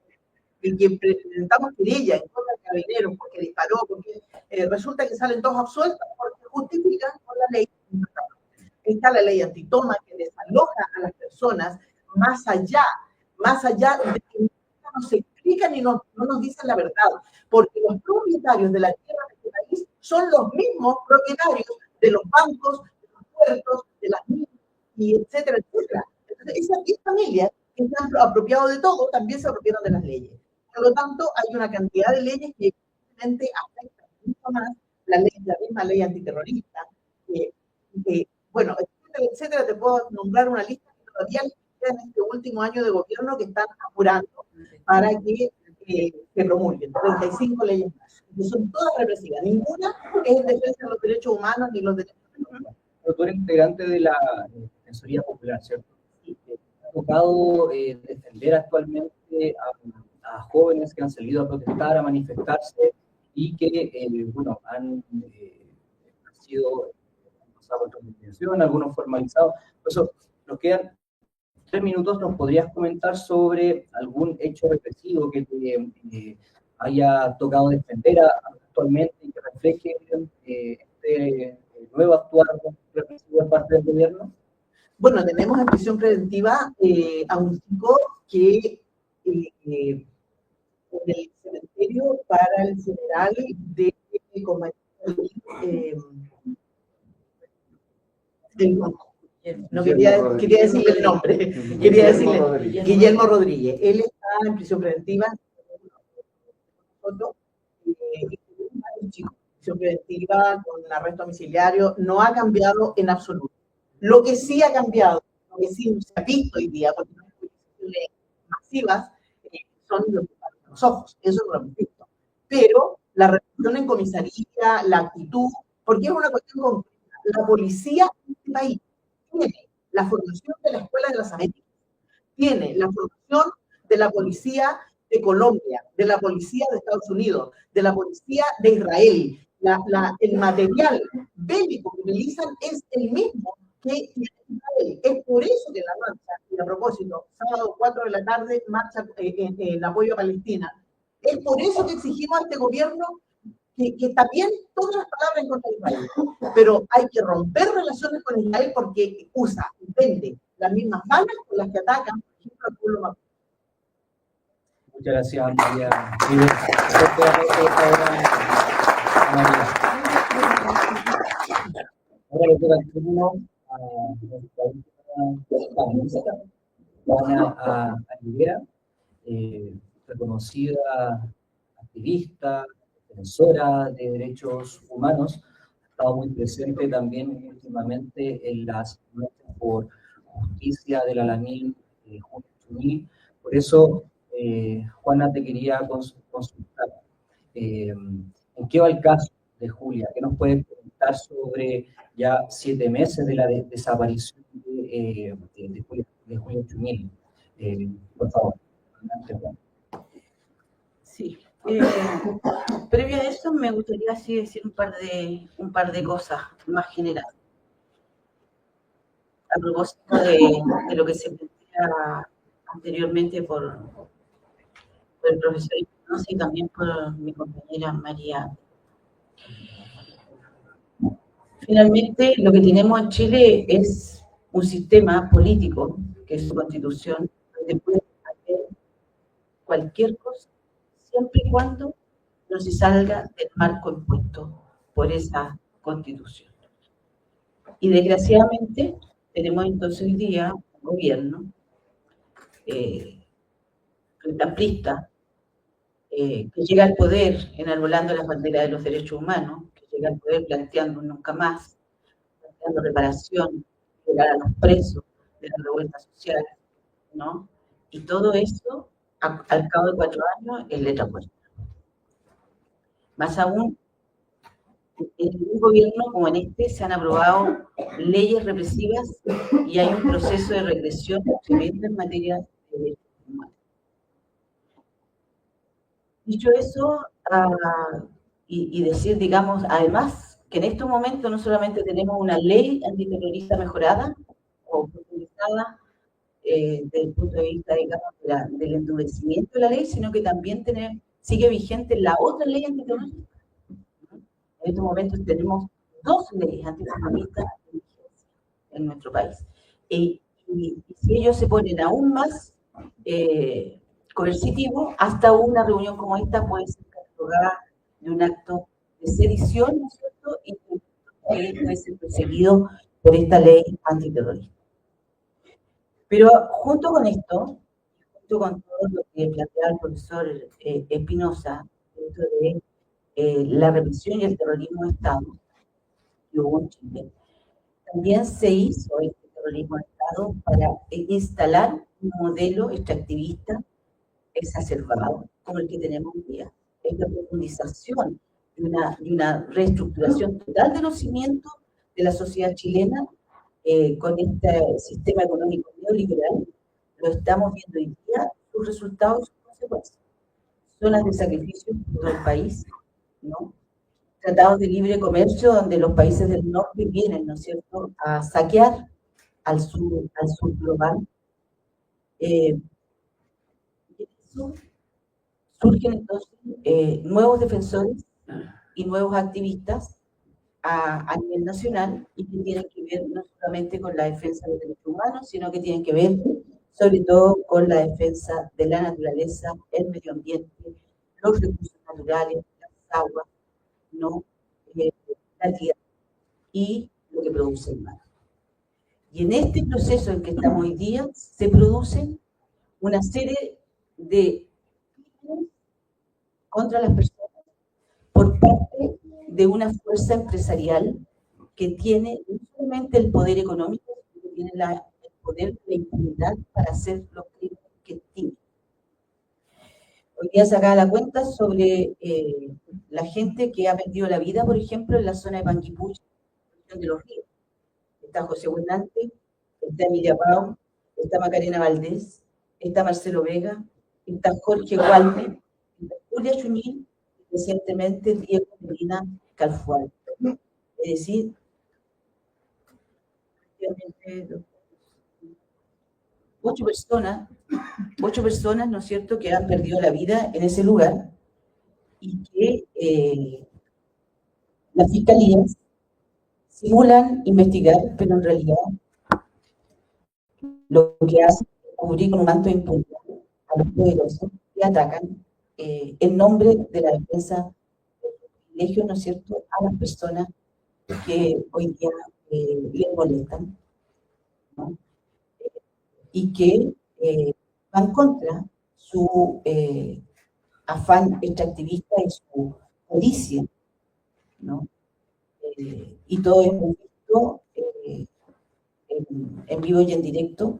y que presentamos querella en contra de Carabineros porque disparó, porque resulta que salen todos absueltos porque justifican con la ley. Está la ley antitoma que desaloja a las personas más allá de que no nos explican y no nos dicen la verdad, porque los propietarios de la tierra de este país son los mismos propietarios de los bancos, de los puertos, de las minas, y etcétera, etcétera. Entonces, esas 10 familias que se han apropiado de todo también se apropiaron de las leyes. Por lo tanto, hay una cantidad de leyes que evidentemente afectan mucho más la misma ley antiterrorista, bueno, etcétera, etcétera. Te puedo nombrar una lista que todavía en este último año de gobierno que están apurando para que se promulguen 35 leyes más, que son todas represivas. Ninguna es en defensa de los derechos humanos ni los derechos humanos. Pero tú eres integrante de la Defensoría Popular, ¿cierto? Y te ha tocado defender actualmente a jóvenes que han salido a protestar, a manifestarse y que, bueno, han pasado por detención, algunos formalizados. Por eso, nos quedan 3 minutos. ¿Nos podrías comentar sobre algún hecho represivo que te haya tocado defender actualmente y que refleje este nuevo actuar represivo por parte del gobierno? Bueno, tenemos en prisión preventiva a un chico que en el cementerio para el general de no quería decirle el nombre, quería decirle Guillermo Rodríguez. Él está en prisión preventiva. Prisión preventiva con arresto domiciliario no ha cambiado en absoluto. Lo que sí ha cambiado, lo que sí se ha visto hoy día, porque no hay publicaciones masivas, son los ojos, eso no lo hemos visto. Pero la represión en comisaría, la actitud, porque es una cuestión concreta. La policía en este país tiene la formación de la Escuela de las Américas, tiene la formación de la policía de Colombia, de la policía de Estados Unidos, de la policía de Israel. El material bélico que utilizan es el mismo que Israel. Es por eso que la marcha, y a propósito, sábado 4 de la tarde, marcha en apoyo a Palestina. Es por eso que exigimos a este gobierno que está bien todas las palabras en contra de Israel, pero hay que romper relaciones con Israel porque vende las mismas balas con las que atacan, por ejemplo, al pueblo mapuche. Muchas gracias, María. Ahora le toca el turno a Juana Aguilera, reconocida activista, defensora de derechos humanos. Ha estado muy presente también últimamente en las marchas por justicia del Alamín, Junio Por eso, Juana, te quería consultar. ¿En qué va el caso de Julia? ¿Qué nos puedes contar sobre ya 7 meses de la desaparición de Julia Chuñil? Por favor. Adelante, Juana. Sí. Previo a eso, me gustaría así decir un par de cosas más generales. A propósito de lo que se plantea anteriormente por el profesor Espinosa y también por mi compañera María. Finalmente, lo que tenemos en Chile es un sistema político, que es su constitución, donde puede hacer cualquier cosa, siempre y cuando no se salga del marco impuesto por esa constitución. Y desgraciadamente tenemos entonces hoy día un gobierno amplista que llega al poder enarbolando las banderas de los derechos humanos, que llega al poder planteando un nunca más, planteando reparación, llegar a los presos de las revueltas sociales, ¿no? Y todo eso, al cabo de 4 años, es letra muerta. Más aún, en un gobierno como en este se han aprobado leyes represivas y hay un proceso de regresión tremendo en materia de derechos humanos. Dicho eso, y decir, digamos, además, que en estos momentos no solamente tenemos una ley antiterrorista mejorada o profundizada desde el punto de vista, digamos, del endurecimiento de la ley, sino que también sigue vigente la otra ley antiterrorista. En estos momentos tenemos 2 leyes antiterroristas en nuestro país. Y si ellos se ponen aún más coercitivos, hasta una reunión como esta puede ser catalogada de un acto de sedición, ¿no es cierto? Y puede ser perseguido por esta ley antiterrorista. Pero junto con esto, junto con todo lo que planteaba el profesor Espinosa, dentro de la represión y el terrorismo de Estado que hubo en Chile, también se hizo este terrorismo de Estado para instalar un modelo extractivista exacerbado como el que tenemos hoy día. Es la profundización de una reestructuración total de los cimientos de la sociedad chilena con este sistema económico neoliberal. Lo estamos viendo hoy día, sus resultados y sus consecuencias. Zonas de sacrificio en todo el país, ¿no? Tratados de libre comercio donde los países del norte vienen, ¿no es cierto?, a saquear al sur global. Y eso surgen entonces nuevos defensores y nuevos activistas a nivel nacional y que tienen que ver no solamente con la defensa de los derechos humanos, sino que tienen que ver sobre todo con la defensa de la naturaleza, el medio ambiente, los recursos naturales, las aguas, ¿no? La tierra y lo que produce el mar. Y en este proceso en que estamos hoy día se producen una serie de crímenes contra las personas por parte de una fuerza empresarial que tiene no solamente el poder económico, sino que tiene el poder de la impunidad para hacer los crímenes que tiene. Hoy día sacaba la cuenta sobre la gente que ha perdido la vida, por ejemplo, en la zona de Panguipulli, de los ríos. Está José Buenante, está Emilia Pau, está Macarena Valdés, está Marcelo Vega, está Jorge Gualme, está Julia Chuñil y recientemente Diego Medina Calfual. Es decir, 8 personas, ¿no es cierto?, que han perdido la vida en ese lugar y que las fiscalías simulan investigar, pero en realidad lo que hacen es cubrir con un manto de impunidad a los poderosos que atacan en nombre de la defensa de los privilegios, ¿no es cierto?, a las personas que hoy día les molestan, ¿no? Y que van contra su afán extractivista y su codicia, ¿no? Y todo hemos visto en vivo y en directo,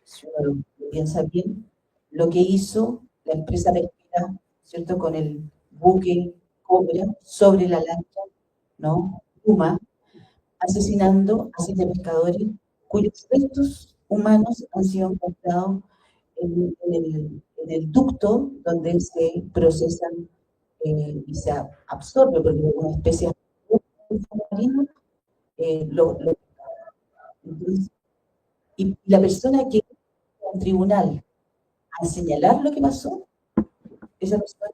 si uno lo piensa bien, lo que hizo la empresa pesquera, ¿cierto?, con el buque Cobra sobre la lancha, ¿no?, Puma, asesinando a 7 pescadores cuyos restos humanos han sido encontrados en el ducto donde se procesan y se absorbe, porque es una especie de marino, entonces, y la persona que en el tribunal al señalar lo que pasó, esa persona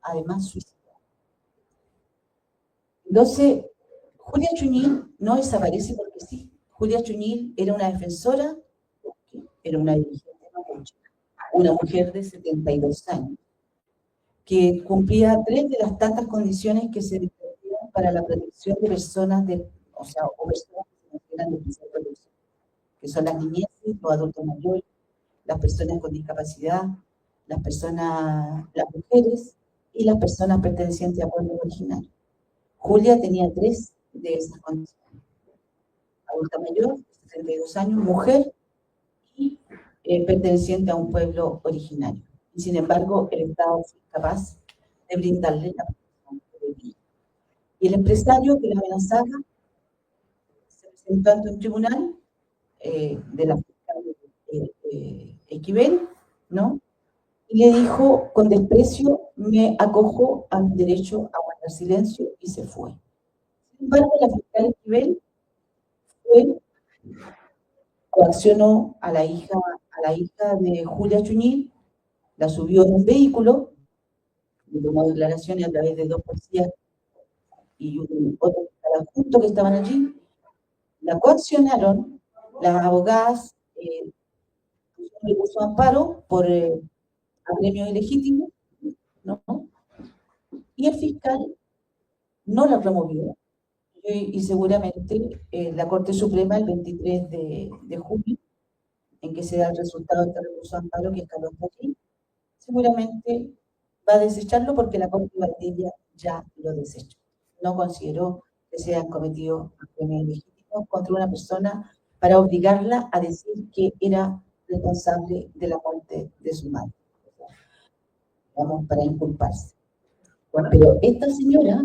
además suicidada. Entonces, Julia Chuñil no desaparece porque sí. Julia Chuñil era una defensora, era una dirigente mapuche, una mujer de 72 años, que cumplía 3 de las tantas condiciones que se requerían para la protección de personas, o personas que se consideran de especial protección, que son las niñeces, los adultos mayores, las personas con discapacidad, las mujeres y las personas pertenecientes a pueblos originarios. Julia tenía 3 de esas condiciones: adulta mayor, 62 años, mujer y perteneciente a un pueblo originario. Y sin embargo, el Estado fue incapaz de brindarle la protección que debía. Y el empresario que la amenazaba se presentó ante un tribunal de la fiscal Esquivel, ¿no?, y le dijo con desprecio: me acojo a mi derecho a guardar silencio, y se fue. Sin embargo, la fiscal Esquivel coaccionó a la hija de Julia Chuñil, la subió en un vehículo, le tomó declaraciones a través de 2 policías y otro fiscal adjunto que estaban allí, la coaccionaron, las abogadas pusieron recurso de amparo por apremio ilegítimo, ¿no?, y el fiscal no la removió. Y seguramente la Corte Suprema, el 23 de junio, en que se da el resultado de este recurso de amparo que escaló hasta aquí, seguramente va a desecharlo porque la Corte Valdivia ya lo desechó. No consideró que se hayan cometido crímenes ilegítimos contra una persona para obligarla a decir que era responsable de la muerte de su madre. Vamos, para inculparse. Bueno, pero esta señora,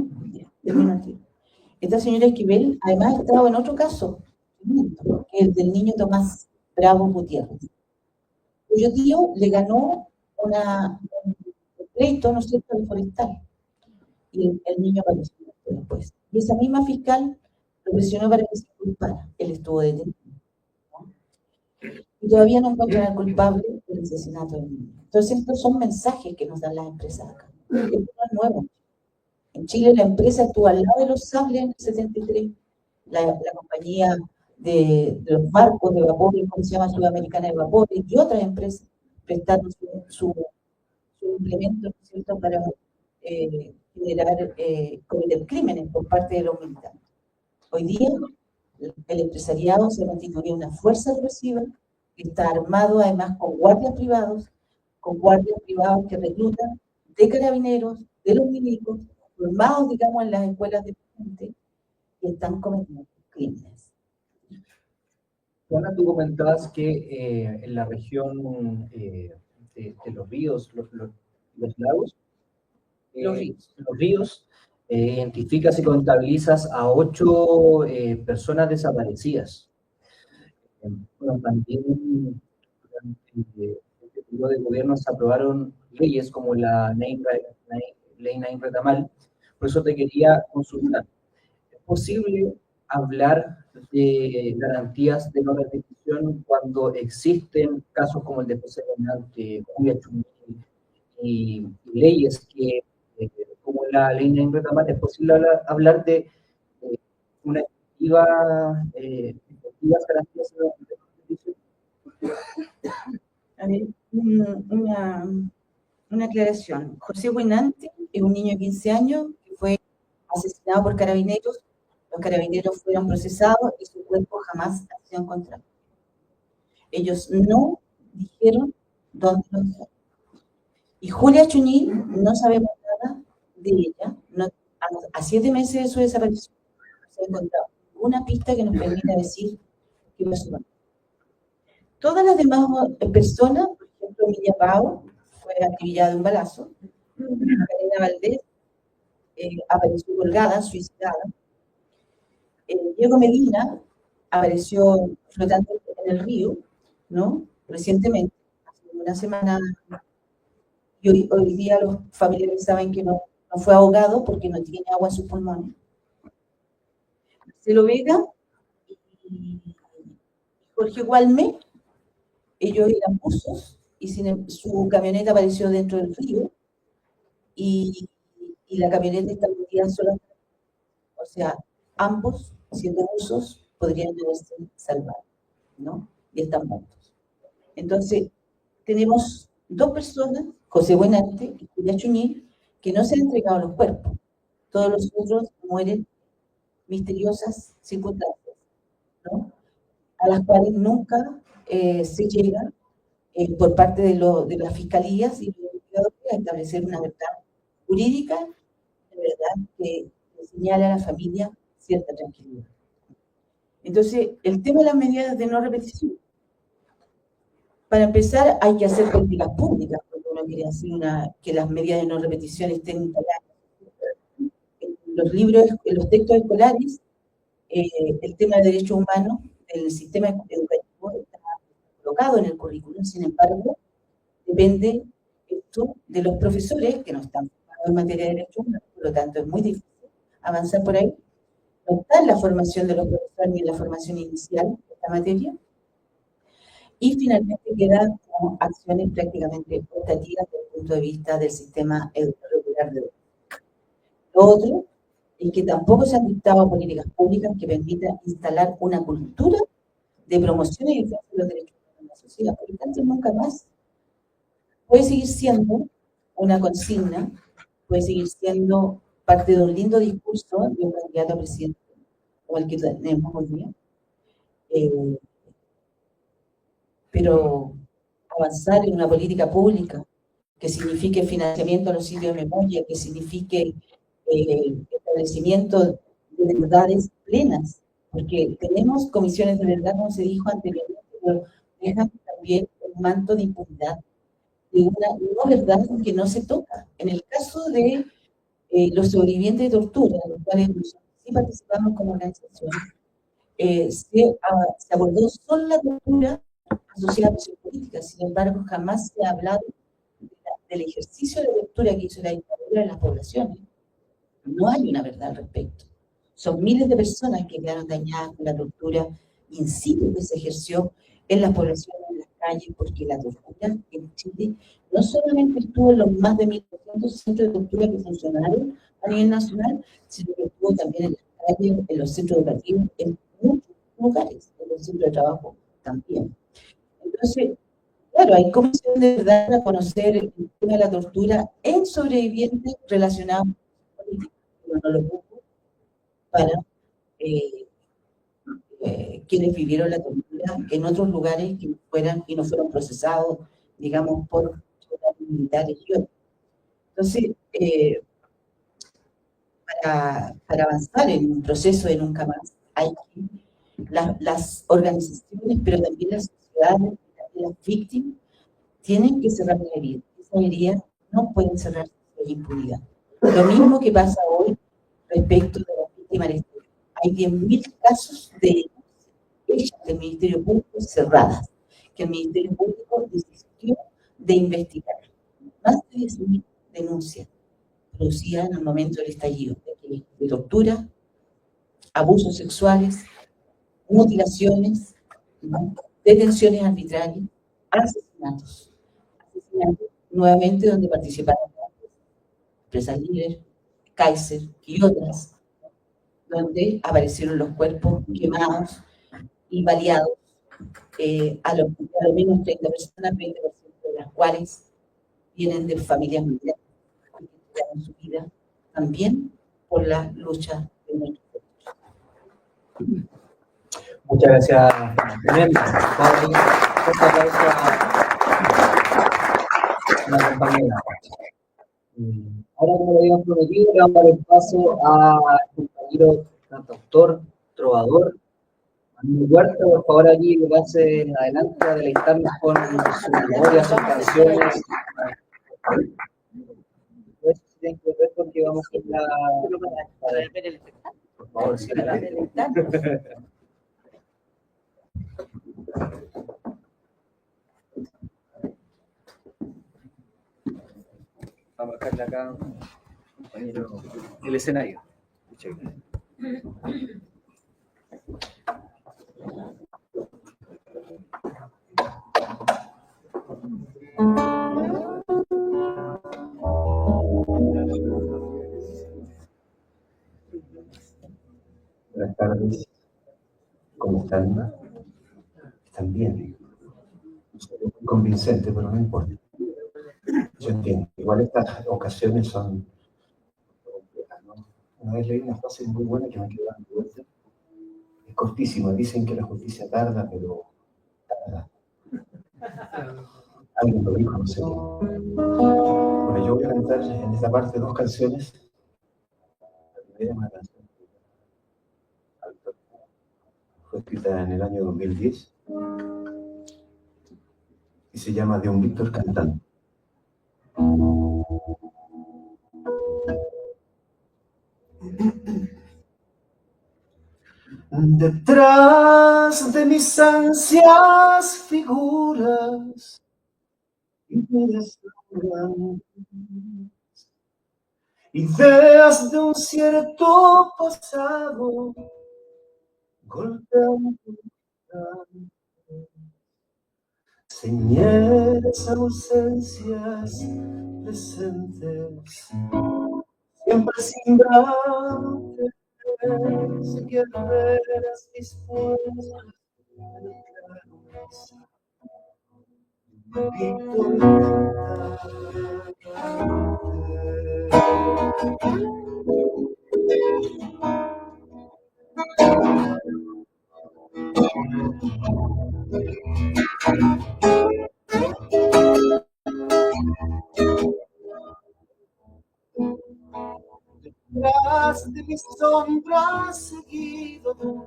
Esquivel, además ha estado en otro caso, que es el del niño Tomás Bravo Gutiérrez, cuyo tío le ganó un pleito, ¿no es cierto?, de forestal, y el niño apareció después. Y esa misma fiscal lo presionó para que se inculpara. Él estuvo detenido, ¿no?, y todavía no encuentran al culpable del asesinato del niño. Entonces, estos son mensajes que nos dan las empresas acá. Esto no es nuevo. En Chile la empresa estuvo al lado de los sables en el 73, la compañía de los barcos de vapores, como se llama, Sudamericana de Vapores, y otras empresas prestaron su implemento, ¿no es cierto?, para cometer crímenes por parte de los militares. Hoy día el empresariado se constituye una fuerza represiva que está armado además con guardias privados que reclutan de carabineros, de los milicos, formados, digamos, en las escuelas de gente, y están cometiendo crímenes. Juana, tú comentabas que en la región de los ríos, los lagos, los ríos, identificas y contabilizas a 8 personas desaparecidas. Bueno, también durante este periodo de gobierno se aprobaron leyes como la Ley Naim Retamal. Por eso te quería consultar: ¿es posible hablar de garantías de no repetición cuando existen casos como el de José Bernal, Julia Chuñil y leyes que, como la Ley Naim Retamal, es posible hablar de una efectivas garantías de no repetición? A ver, una aclaración. José Buenante es un niño de 15 años que fue asesinado por carabineros. Los carabineros fueron procesados y su cuerpo jamás ha sido encontrado. Ellos no dijeron dónde lo dejaron. Y Julia Chuñil, no sabemos nada de ella. A 7 meses de su desaparición no se ha encontrado una pista que nos permita decir qué pasó. Todas las demás personas, por ejemplo, Emilia Pau fue acribillada de un balazo. Karina Valdés apareció colgada, suicidada. Diego Medina apareció flotando en el río, ¿no? Recientemente, hace una semana, y hoy día los familiares saben que no fue ahogado porque no tiene agua en sus pulmones. Marcelo Vega y Jorge Gualme, ellos eran buzos y su camioneta apareció dentro del río y la camioneta está metida sola. O sea, ambos, siendo buzos, podrían haberse salvado, ¿no? Y están muertos. Entonces, tenemos dos personas, José Buenarte y Julia Chuñil, que no se han entregado los cuerpos. Todos los otros mueren en misteriosas circunstancias, ¿no? A las cuales nunca se llega por parte de las fiscalías y los investigadores a establecer una verdad jurídica, una verdad que señale a la familia cierta tranquilidad. Entonces, el tema de las medidas de no repetición. Para empezar, hay que hacer políticas públicas, porque uno quiere hacer que las medidas de no repetición estén instaladas. En los libros, en los textos escolares, el tema de derechos humanos del sistema educativo está colocado en el currículum. Sin embargo, depende esto de los profesores que no están formados en materia de derechos humanos, por lo tanto es muy difícil avanzar por ahí. No está en la formación de los profesores ni en la formación inicial de esta materia. Y finalmente quedan como acciones prácticamente optativas desde el punto de vista del sistema educativo regular de hoy. Lo otro es que tampoco se han dictado políticas públicas que permitan instalar una cultura de promoción y defensa de los derechos humanos en la sociedad. Por lo tanto, nunca más puede seguir siendo una consigna, puede seguir siendo parte de un lindo discurso de un candidato a presidente, como el que tenemos hoy día. Pero avanzar en una política pública que signifique financiamiento a los sitios de memoria, que signifique establecimiento de verdades plenas, porque tenemos comisiones de verdad, como se dijo anteriormente, pero dejan también un manto de impunidad, de una no verdad que no se toca. En el caso de los sobrevivientes de tortura, en los cuales nosotros sí participamos como organización, se abordó solo la tortura asociada a presión política. Sin embargo, jamás se ha hablado del ejercicio de la tortura que hizo la dictadura en las poblaciones. No hay una verdad al respecto. Son miles de personas que quedaron dañadas con la tortura in situ que se ejerció en las poblaciones, en las calles, porque la tortura en Chile no solamente estuvo en los más de 1.200 centros de tortura que funcionaron a nivel nacional, sino que estuvo también en las calles, en los centros educativos, en muchos lugares, en los centros de trabajo también. Entonces, claro, hay comisión de verdad para conocer el tema de la tortura en sobrevivientes relacionados con política, pero no lo pongo para quienes vivieron la tortura en otros lugares que fueran y no fueron procesados, digamos, por militares y otros. Entonces, para avanzar en un proceso de nunca más, hay que las organizaciones, pero también las sociedades, las víctimas, tienen que cerrar la herida. Esa herida no pueden cerrarse con impunidad. Lo mismo que pasa hoy respecto de las víctimas del Estado. Hay 10.000 casos de denuncias hechas del Ministerio Público cerradas, que el Ministerio Público desistió de investigar. Más de 10.000 denuncias producidas en el momento del estallido, de tortura, abusos sexuales, mutilaciones, ¿no? Detenciones arbitrarias, asesinatos. Asesinatos, nuevamente, donde participaron Empresas Libres, Kaiser y otras, donde aparecieron los cuerpos quemados y baleados, a lo menos 30 personas, 20% de las cuales vienen de familias militares que entregaron su vida también por la lucha de nuestros pueblos. Muchas gracias, Tremenda. La compañera. Ahora, como lo habíamos prometido, le vamos a dar el paso al compañero cantautor, trovador, Mi Huerta, por favor, allí pase adelante a deleitarnos con sus memorias, sus canciones. Pues, tienen que ver porque vamos a la... ver el espectáculo. Por favor, sí, adelante. Vamos a dejarle acá, compañero, el escenario. Muchas gracias. Buenas tardes. ¿Cómo están? ¿Están bien? Muy convincente, pero no importa. Yo entiendo. Igual estas ocasiones son complejas, ¿no? Una vez leí una frase muy buena que me quedó dando vuelta. Es cortísima. Dicen que la justicia tarda, pero tarda. Alguien lo dijo, no sé quién. Bueno, yo voy a cantar en esta parte dos canciones. La primera es una canción alta. Fue escrita en el año 2010 y se llama De un Víctor cantando. Detrás de mis ansias figuras ideas de un cierto pasado golpean señales, ausencias presentes, siempre sin brazos, guerreras dispuestas detrás de mis sombras, seguido de un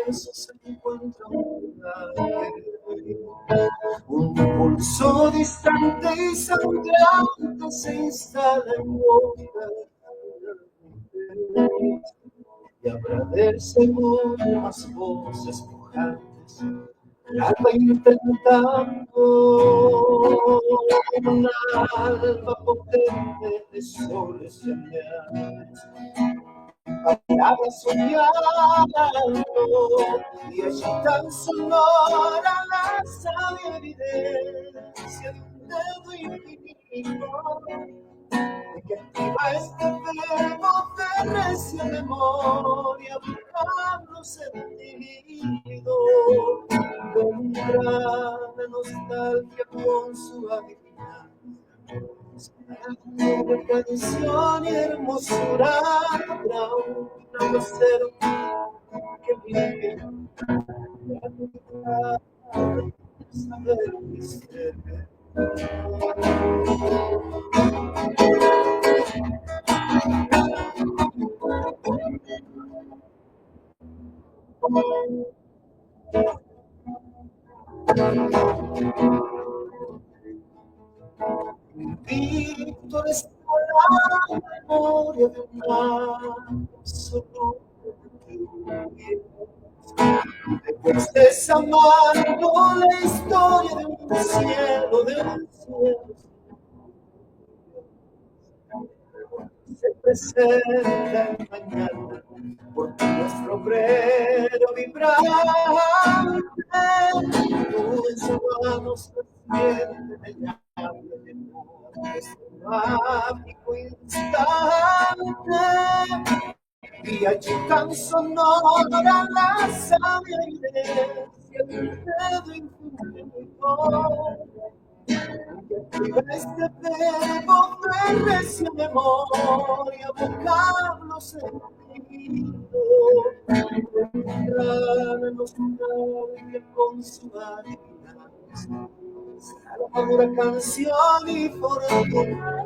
beso, se encuentra un pulso distante y sangrante se instala en boca. Y habrá de seguro más voces pujantes, alba intentando un alba potente de soles llameantes, palabras soñando, y allí tan sonora la sabia evidencia de un dedo infinito que activa este verbo de recia memoria, buscando sentido. Vendrá la nostalgia con su adivinanza, de canción y hermosura, habrá un aguacero que vive saber el misterio. Víctor está la memoria de un absoluto después desamando la historia de un cielo, se presenta en mañana porque nuestro obrero vibrante en sus manos siente el llave de nuestro mágico instante, y allí tan sonora la sabia inercia de un dedo infinito que activa este verbo de recia memoria, vocablo sentido, la nostalgia con su adivinanza, será la madura canción y fortuna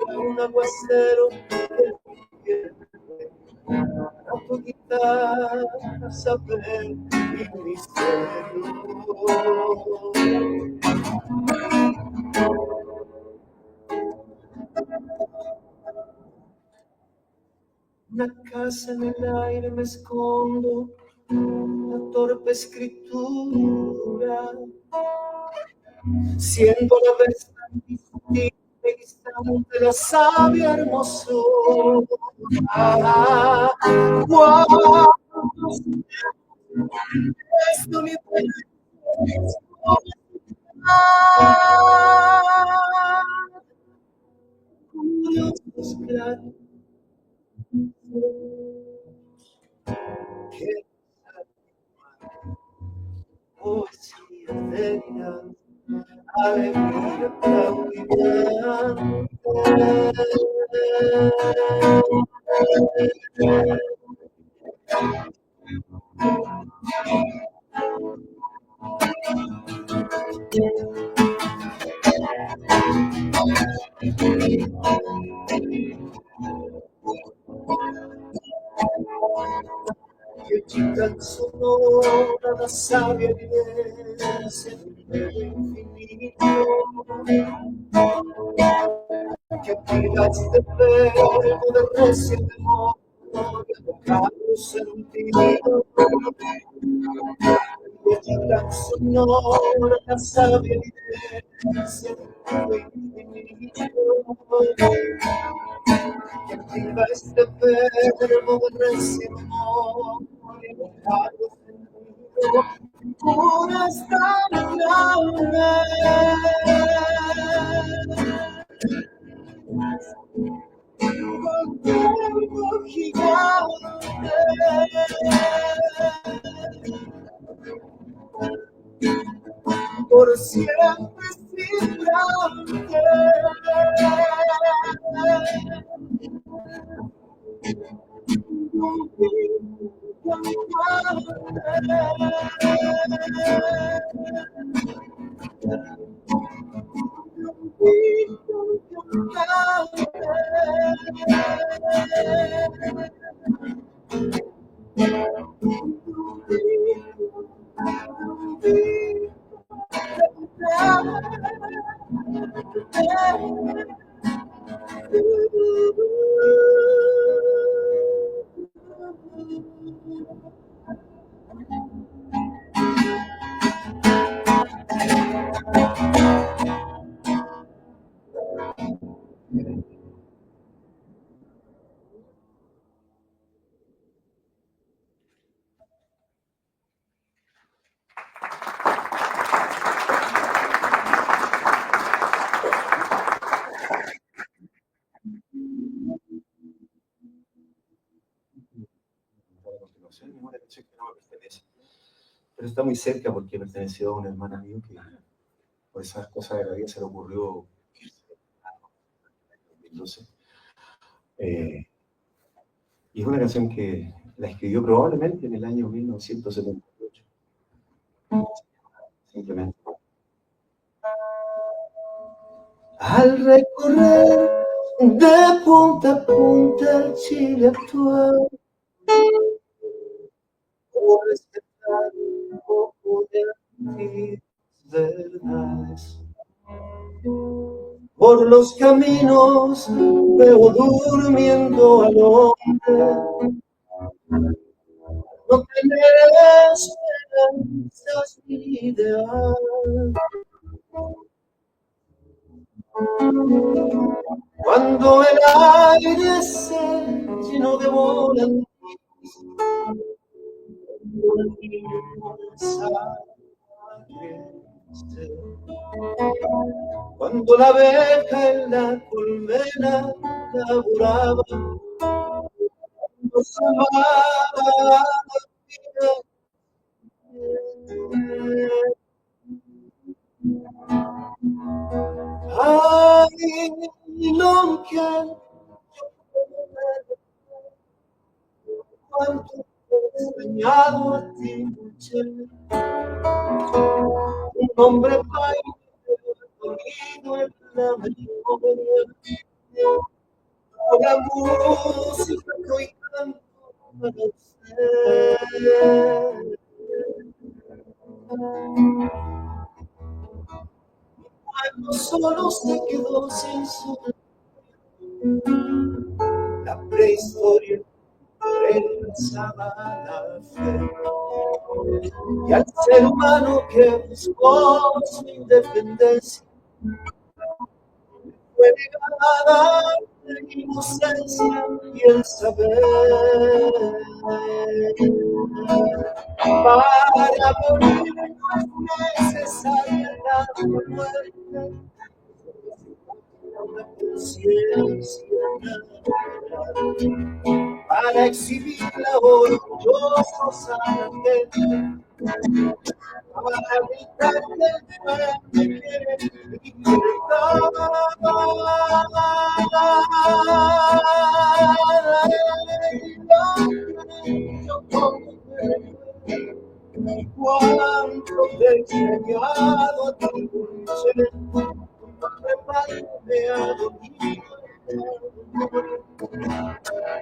de un aguacero que pierde a tu guitarra saber mi misterio. Una casa en el aire me escondo, una torpe escritura, siendo la vez tan distinta y distante la sabia hermosura. ¿Cuántos esto mi curiosos claros que poesía delirante, alegría que chica sonora la sabia evidencia del infinito, que activa este verbo de reciente amor y evocar los sentidos, que chica sonora la sabia evidencia del infinito, que activa este verbo de reciente amor y evocar los sentidos. Una tan grande, con cuerpo gigante, por siempre vibrante, Una canción que no me pertenece, pero está muy cerca porque perteneció a una hermana mía que por esas cosas de la vida se le ocurrió irse en 2012. Y es una canción que la escribió probablemente en el año 1978. Simplemente. Al recorrer de punta a punta el Chile actual, por respetar un poco de mis verdades. Por los caminos veo durmiendo al hombre, no tener esperanzas ni ideal. Cuando el aire se llenó de volantes, cuando la abeja en la colmena laboraba, nos amaba ay, nunca cuánto he extrañado a ti, mujer. Un hombre dormido en la memoria, con la música que hoy canto para usted. Cuando solo se quedó sin su la prehistoria regresaba a la fe y al ser humano que buscó su independencia fue negada la inocencia y el saber. Para morir no es necesaria la muerte, una conciencia natural. Para exhibirla orgullosos a la gente, para gritar que el pueblo quiere libertad. Cuánto te he extrañado a ti, dulce, me ha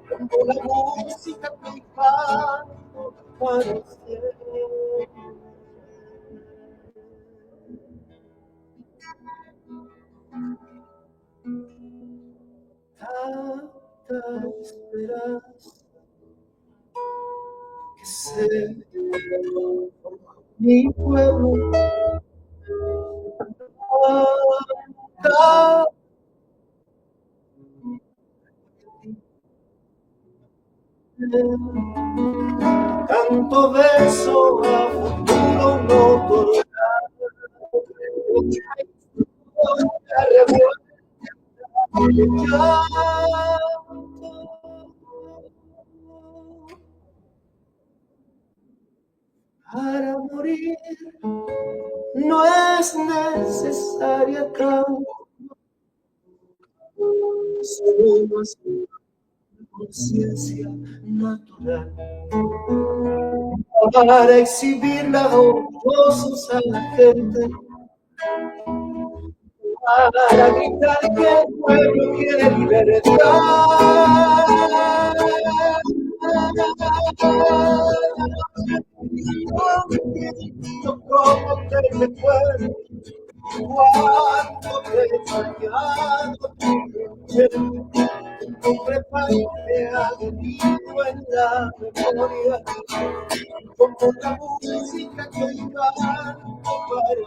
como la música que canto para usted. Tanta esperanza que sé mi pueblo canta. Tanto beso a futuro no otorgar. Para morir no es necesaria causa, solo es conciencia natural. Para exhibirla orgullosos a la gente, para gritar que el pueblo quiere libertad. Como te recuerdo, cuánto te he extrañado, tu nombre me ha venido en la memoria, como la música que iba para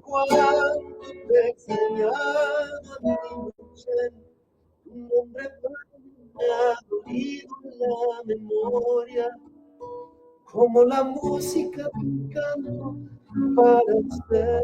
cuánto te he extrañado, tu nombre me ha dolido en la memoria, como la música que canto para usted.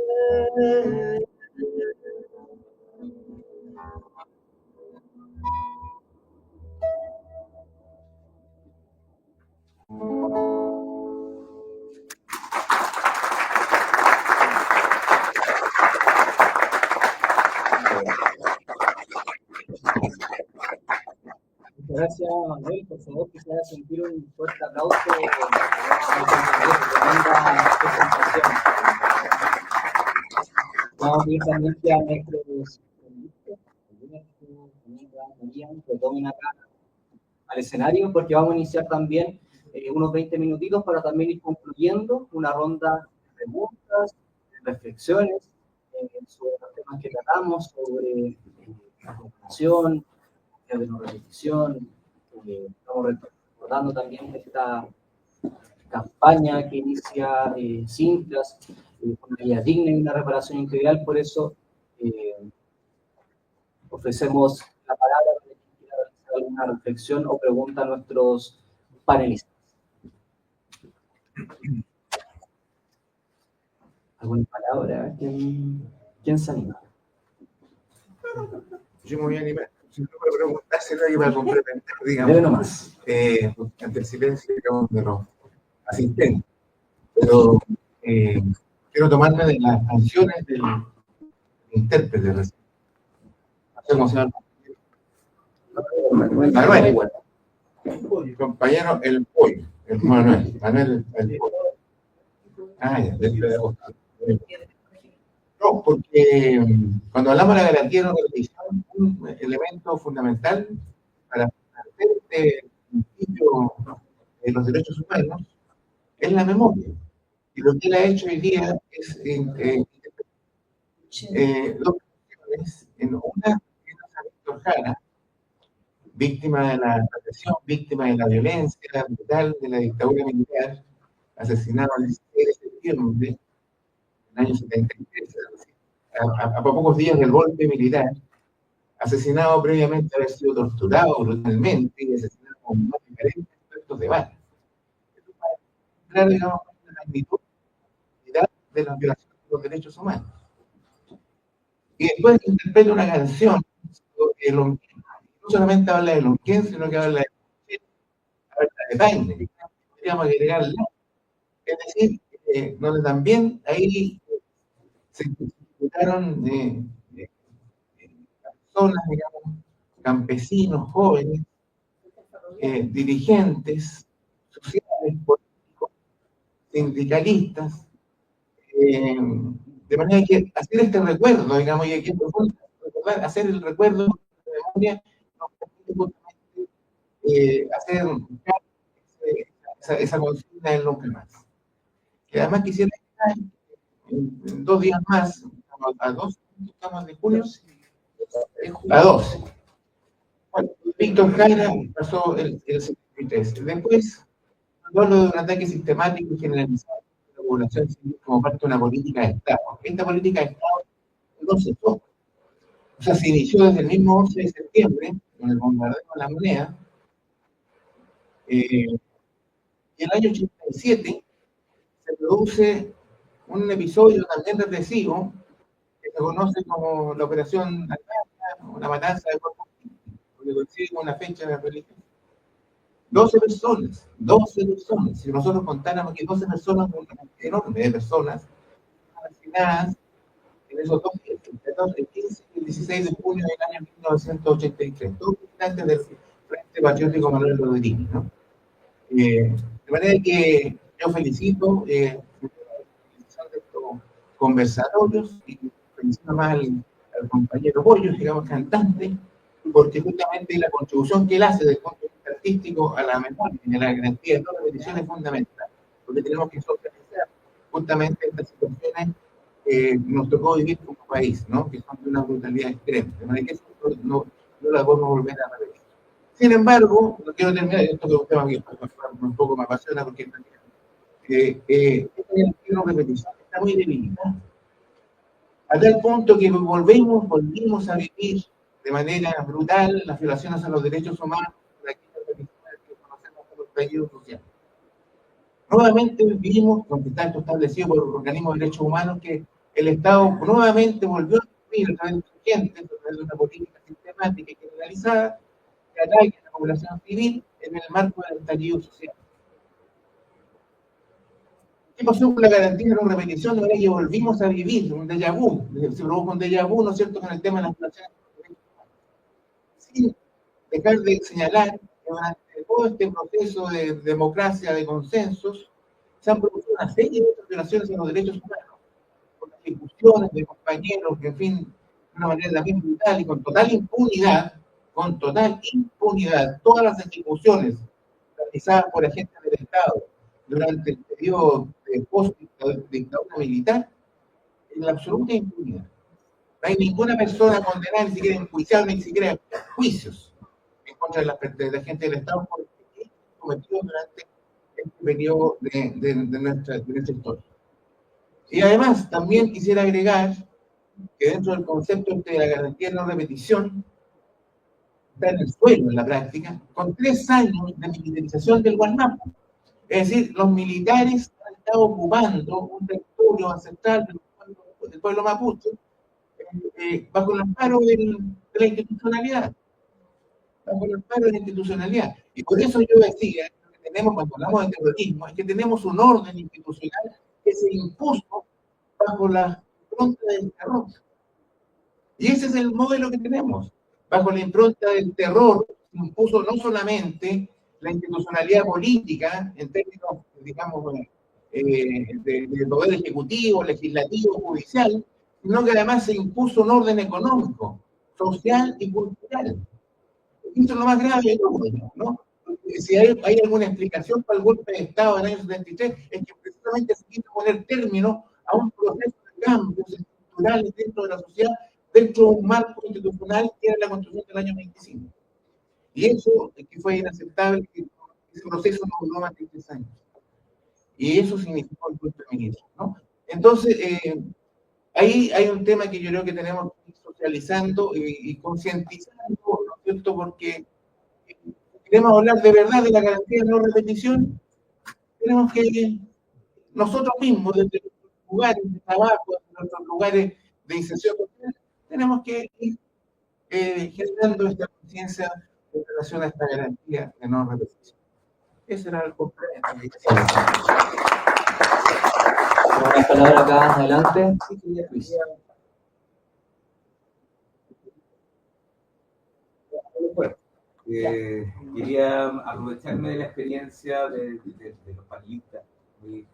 Muchas gracias, Manuel. Por favor, que se haga sentir un fuerte aplauso a tremenda presentación. Vamos a ir también a nuestros que tomen acá al escenario, porque vamos a iniciar también unos 20 minutitos para también ir concluyendo una ronda de preguntas, reflexiones sobre los temas que tratamos, sobre la comprensión, de no repetición. Estamos recordando también esta campaña que inicia Cintas, una vida digna y una reparación integral. Por eso ofrecemos la palabra para quien quiera realizar alguna reflexión o pregunta a nuestros panelistas. ¿Alguna palabra? ¿Quién se anima? Yo me voy a animar. Si no me preguntas, no iba a complementar, digamos. Debe nomás. Ante el silencio, digamos, de los asistentes. Pero quiero tomarme de las canciones del intérprete. Hacemos algo. Manuel. Mi compañero, el pollo. El Manuel. Manuel, el pollo. Ah, ya, del pedagogo. No, porque cuando hablamos de la garantía de no repetición, un elemento fundamental para hacer este principio de los derechos humanos es la memoria. Y lo que él ha hecho hoy día es dos cuestiones. En una, a Víctor Jara, víctima de la represión, víctima de la violencia brutal de la dictadura militar, asesinado el 16 de septiembre del año 73, a pocos días del golpe militar, asesinado previamente a haber sido torturado brutalmente y asesinado con más de 40 efectos de bala. Claro, digamos, la magnitud de las violaciones de los derechos humanos. Y después interpreta una canción, no solamente habla de Lonquén, sino que habla de Paine, podríamos agregarla. Es decir, donde también ahí se disputaron personas, digamos, campesinos, jóvenes, dirigentes sociales, políticos, sindicalistas, de manera que hacer este recuerdo, digamos, y aquí recordar, hacer el recuerdo de memoria, nos permite justamente hacer esa consigna en nunca más. Y además quisiera en 2 días más, a 2, estamos de junio, a 12. Bueno, Víctor Jara pasó el 73. Después, hablo de un ataque sistemático y generalizado de la población civil como parte de una política de Estado. Esta política de Estado no cesó. O sea, se inició desde el mismo 11 de septiembre, con el bombardeo de la moneda, y en el año 87 se produce un episodio también represivo que se conoce como la Operación Almagro, o la matanza de Corpus Christi, porque coincide con una fecha de religión. 12 personas. Si nosotros contáramos que 12 personas, un número enorme de personas, asesinadas en esos 2 días, el 15 y el 16 de junio del año 1983, todos militantes del Frente Patriótico Manuel Rodríguez, ¿no? De manera que yo felicito de estos conversatorios y felicito más al compañero Bollos, digamos, cantante, porque justamente la contribución que él hace desde el punto de vista artístico a la memoria y a la garantía de toda repetición es fundamental, porque tenemos que socializar justamente estas situaciones que nos tocó vivir como país, ¿no? Que son de una brutalidad extrema, de manera que eso no la podemos volver a repetir. Sin embargo, no quiero terminar, esto que es un tema que un poco me apasiona, porque esta repetición está muy debilitada, a tal punto que volvimos a vivir de manera brutal las violaciones a los derechos humanos de aquellas religiones que conocemos como estallido social. Nuevamente vivimos, porque está esto establecido por organismos de derechos humanos, que el Estado nuevamente volvió a vivir a través de sus agentes, a través de una política sistemática y generalizada, que ataque a la población civil en el marco del estallido social. ¿Qué pasó con la garantía de no repetición? De manera que volvimos a vivir un déjà vu, se produjo un déjà vu, ¿no es cierto?, con el tema de las violaciones de los derechos humanos. Sin dejar de señalar que durante todo este proceso de democracia, de consensos, se han producido una serie de otras violaciones a los derechos humanos, con ejecuciones de compañeros, que en fin, de una manera también brutal y con total impunidad, todas las ejecuciones realizadas por agentes del Estado durante el periodo de post-dictadura militar, en la absoluta impunidad. No hay ninguna persona condenada, ni siquiera enjuiciada, ni siquiera juicios en contra de la gente del Estado por lo que cometió durante este periodo de nuestra historia. Y además, también quisiera agregar que dentro del concepto de la garantía de no repetición, está en el suelo en la práctica, con 3 años de militarización del Gualmapu. Es decir, los militares han estado ocupando un territorio ancestral del pueblo mapuche bajo el amparo de la institucionalidad. Y por eso yo decía, lo que tenemos cuando hablamos de terrorismo, es que tenemos un orden institucional que se impuso bajo la impronta del terror. Y ese es el modelo que tenemos. Bajo la impronta del terror se impuso no solamente la institucionalidad política, en términos, digamos, del poder ejecutivo, legislativo, judicial, sino que además se impuso un orden económico, social y cultural. Esto es lo más grave de todo, ¿no? Si hay alguna explicación para el golpe de Estado del año 73, es que precisamente se quiso poner término a un proceso de cambios estructurales dentro de la sociedad, dentro de un marco institucional que era la Constitución del año 25. Y eso que fue inaceptable, que ese proceso no duró más de 3 años. Y eso significó el golpe militar, ¿no? Entonces, ahí hay un tema que yo creo que tenemos que ir socializando y concientizando, ¿no es cierto? Porque queremos hablar de verdad de la garantía de no repetición, tenemos que nosotros mismos, desde nuestros lugares de trabajo, desde nuestros lugares de inserción social, tenemos que ir generando esta conciencia en relación a esta garantía de no repetición. Ese era el complemento. Una palabra acá adelante. Luis. Quería aprovecharme de la experiencia de los panelistas y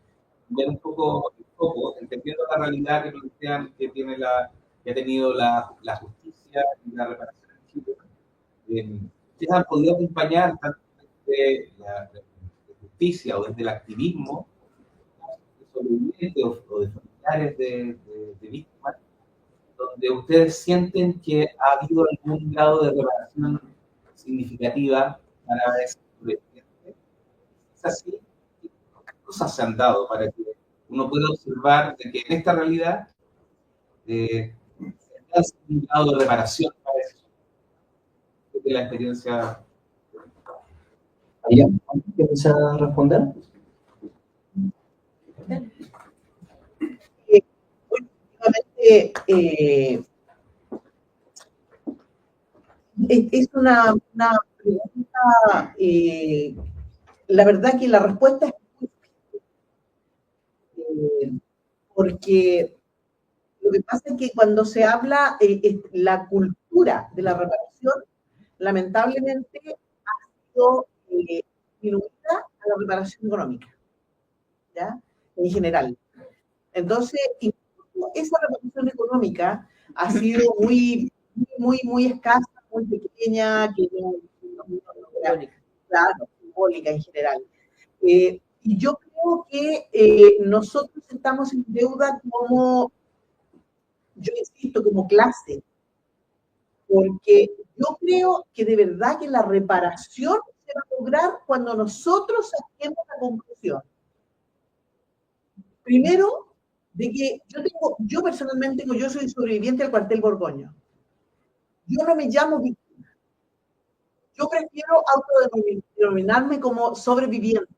ver un poco el foco, entendiendo la realidad que plantean que tiene que ha tenido la justicia y la reparación en Chile. Ustedes han podido acompañar tanto desde la justicia o desde el activismo de sobrevivientes o de familiares de víctimas, donde ustedes sienten que ha habido algún grado de reparación significativa para ese sobreviviente. Es así, ¿qué cosas se han dado para que uno pueda observar de que en esta realidad se ha un grado de reparación para eso? De la experiencia. ¿Alguien que empieza a responder? Es una pregunta, la verdad que la respuesta es muy difícil, porque lo que pasa es que cuando se habla, la cultura de la reparación, lamentablemente, ha sido diluida a la reparación económica, ¿ya? En general. Entonces, incluso esa reparación económica ha sido muy escasa, muy pequeña, que claro, simbólica en general. Y yo creo que nosotros estamos en deuda como, yo insisto, como clase, porque yo creo que de verdad que la reparación se va a lograr cuando nosotros saquemos la conclusión. Primero, de que yo personalmente, yo soy sobreviviente del cuartel Borgoño. Yo no me llamo víctima. Yo prefiero autodenominarme como sobreviviente,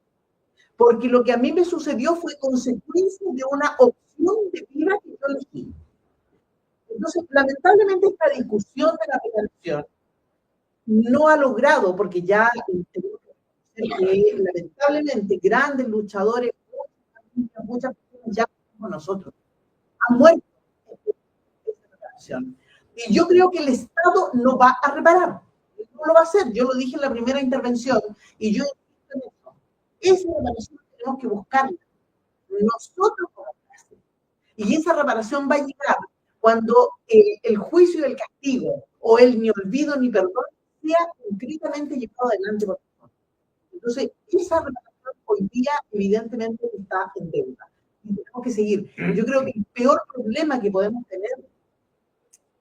porque lo que a mí me sucedió fue consecuencia de una opción de vida que yo elegí. Entonces, lamentablemente, esta discusión de la reparación no ha logrado, porque ya tenemos que decir que lamentablemente grandes luchadores, muchas personas ya como nosotros, han muerto en esta reparación. Y yo creo que el Estado no va a reparar, no lo va a hacer. Yo lo dije en la primera intervención y yo insisto en eso. Esa reparación tenemos que buscarla nosotros como clase. Y esa reparación va a llegar cuando el juicio y el castigo, o el ni olvido ni perdón, sea concretamente llevado adelante por nosotros. Entonces, esa reparación hoy día evidentemente está en deuda. Y tenemos que seguir. Yo creo que el peor problema que podemos tener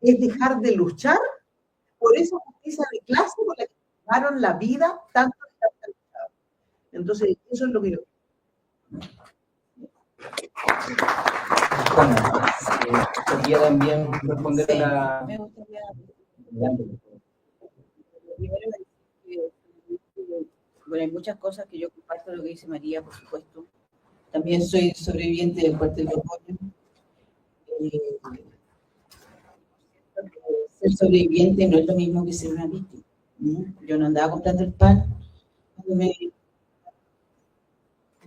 es dejar de luchar por esa justicia de clase por la que tomaron la vida tanto de la luchado. Entonces, eso es lo que yo creo. Bueno, quería también responder Sí, a la... me gustaría. Primero, bueno, hay muchas cosas que yo comparto lo que dice María, por supuesto. También soy sobreviviente del cuartel Borgoño. Ser sobreviviente no es lo mismo que ser una víctima, ¿no? Yo no andaba comprando el pan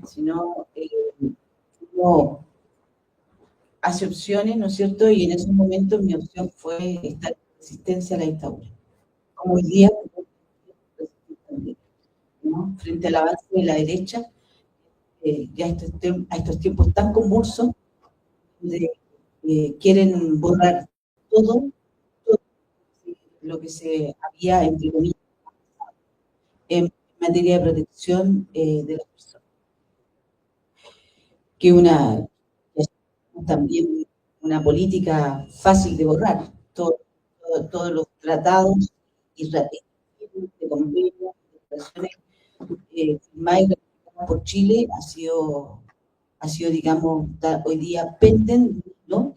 sino uno hace opciones, ¿no es cierto? Y en esos momentos mi opción fue estar en resistencia a la dictadura. Como hoy día, ¿no? Frente al avance de la derecha, ya a estos tiempos tan convulsos, donde quieren borrar todo lo que se había, entre comillas, en materia de protección de las personas. Que es también una política fácil de borrar. Todos los tratados y de convenios, declaraciones firmadas y ratificadas por Chile ha sido, digamos, hoy día penden, ¿no?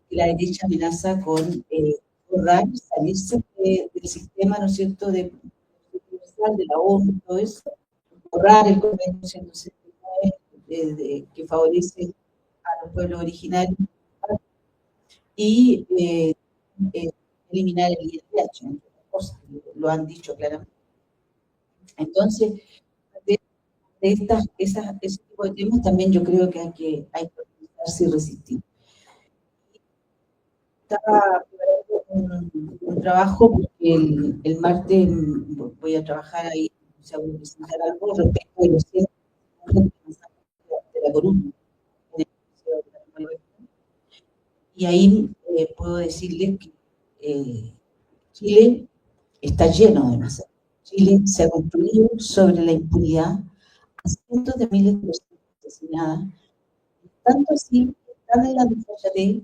La derecha amenaza con borrar, salirse del sistema, ¿no es cierto?, de la ONU, todo eso, borrar el convenio 169 que favorece a los pueblos originarios y eliminar el IDH, entre otras cosas, lo han dicho claramente. Entonces, de ese tipo de temas también yo creo que hay que organizarse y resistir. Estaba preparando un trabajo porque el martes voy a trabajar ahí, o sea, voy a presentar algo respecto de los centros de La Coruña, en el Museo de la Memoria. Y ahí puedo decirles que Chile está lleno de masacres. Chile se ha construido sobre la impunidad a cientos de miles de personas asesinadas, tanto así que están en la desfachatez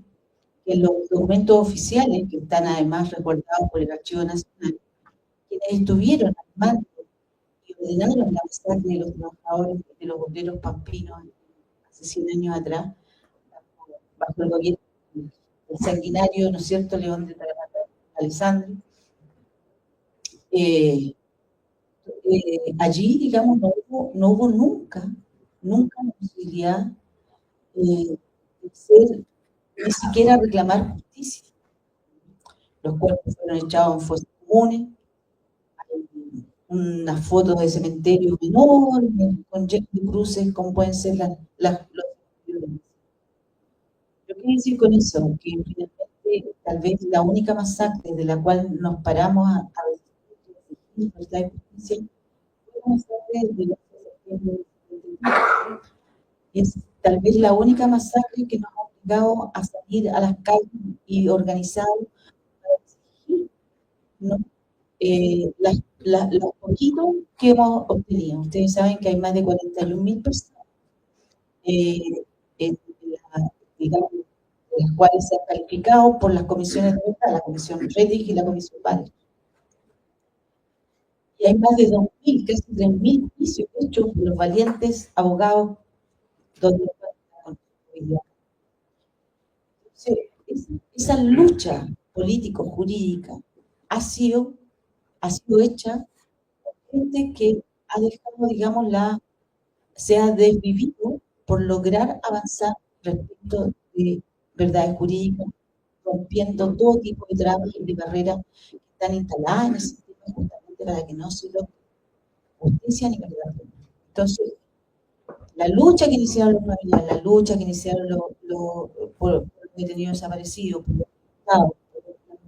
que los documentos oficiales, que están además resguardados por el Archivo Nacional, quienes estuvieron al mando y ordenaron la masacre de los trabajadores, de los obreros pampinos hace 100 años atrás, bajo el gobierno del sanguinario, ¿no es cierto?, León de Taramatá, Alessandro. Allí, digamos, no hubo nunca la posibilidad de ser, ni siquiera reclamar justicia. Los cuerpos fueron echados en fosas comunes, hay unas fotos de cementerios enormes, con llenos de cruces, como pueden ser los cementerios. Yo quiero decir con eso que finalmente tal vez la única masacre de la cual nos paramos a resistir verdad y justicia fue la masacre de los septiembre de 73. Es tal vez la única masacre que nos ha obligado a salir a las calles y organizados para exigir, ¿no? Los poquitos que hemos obtenido. Ustedes saben que hay más de 41.000 personas, digamos, de las cuales se han calificado por las comisiones de verdad, la comisión Rettig y la comisión Bader. Y hay más de 2.000, casi 3.000 juicios hechos por los valientes abogados donde esa lucha político-jurídica ha sido hecha por gente que ha dejado, digamos, se ha desvivido por lograr avanzar respecto de verdades jurídicas, rompiendo todo tipo de trabas y de barreras que están instaladas en el sistema justamente para que no se logre justicia ni verdad. Entonces, la lucha que iniciaron los familiares, la lucha que iniciaron por los detenidos desaparecidos, por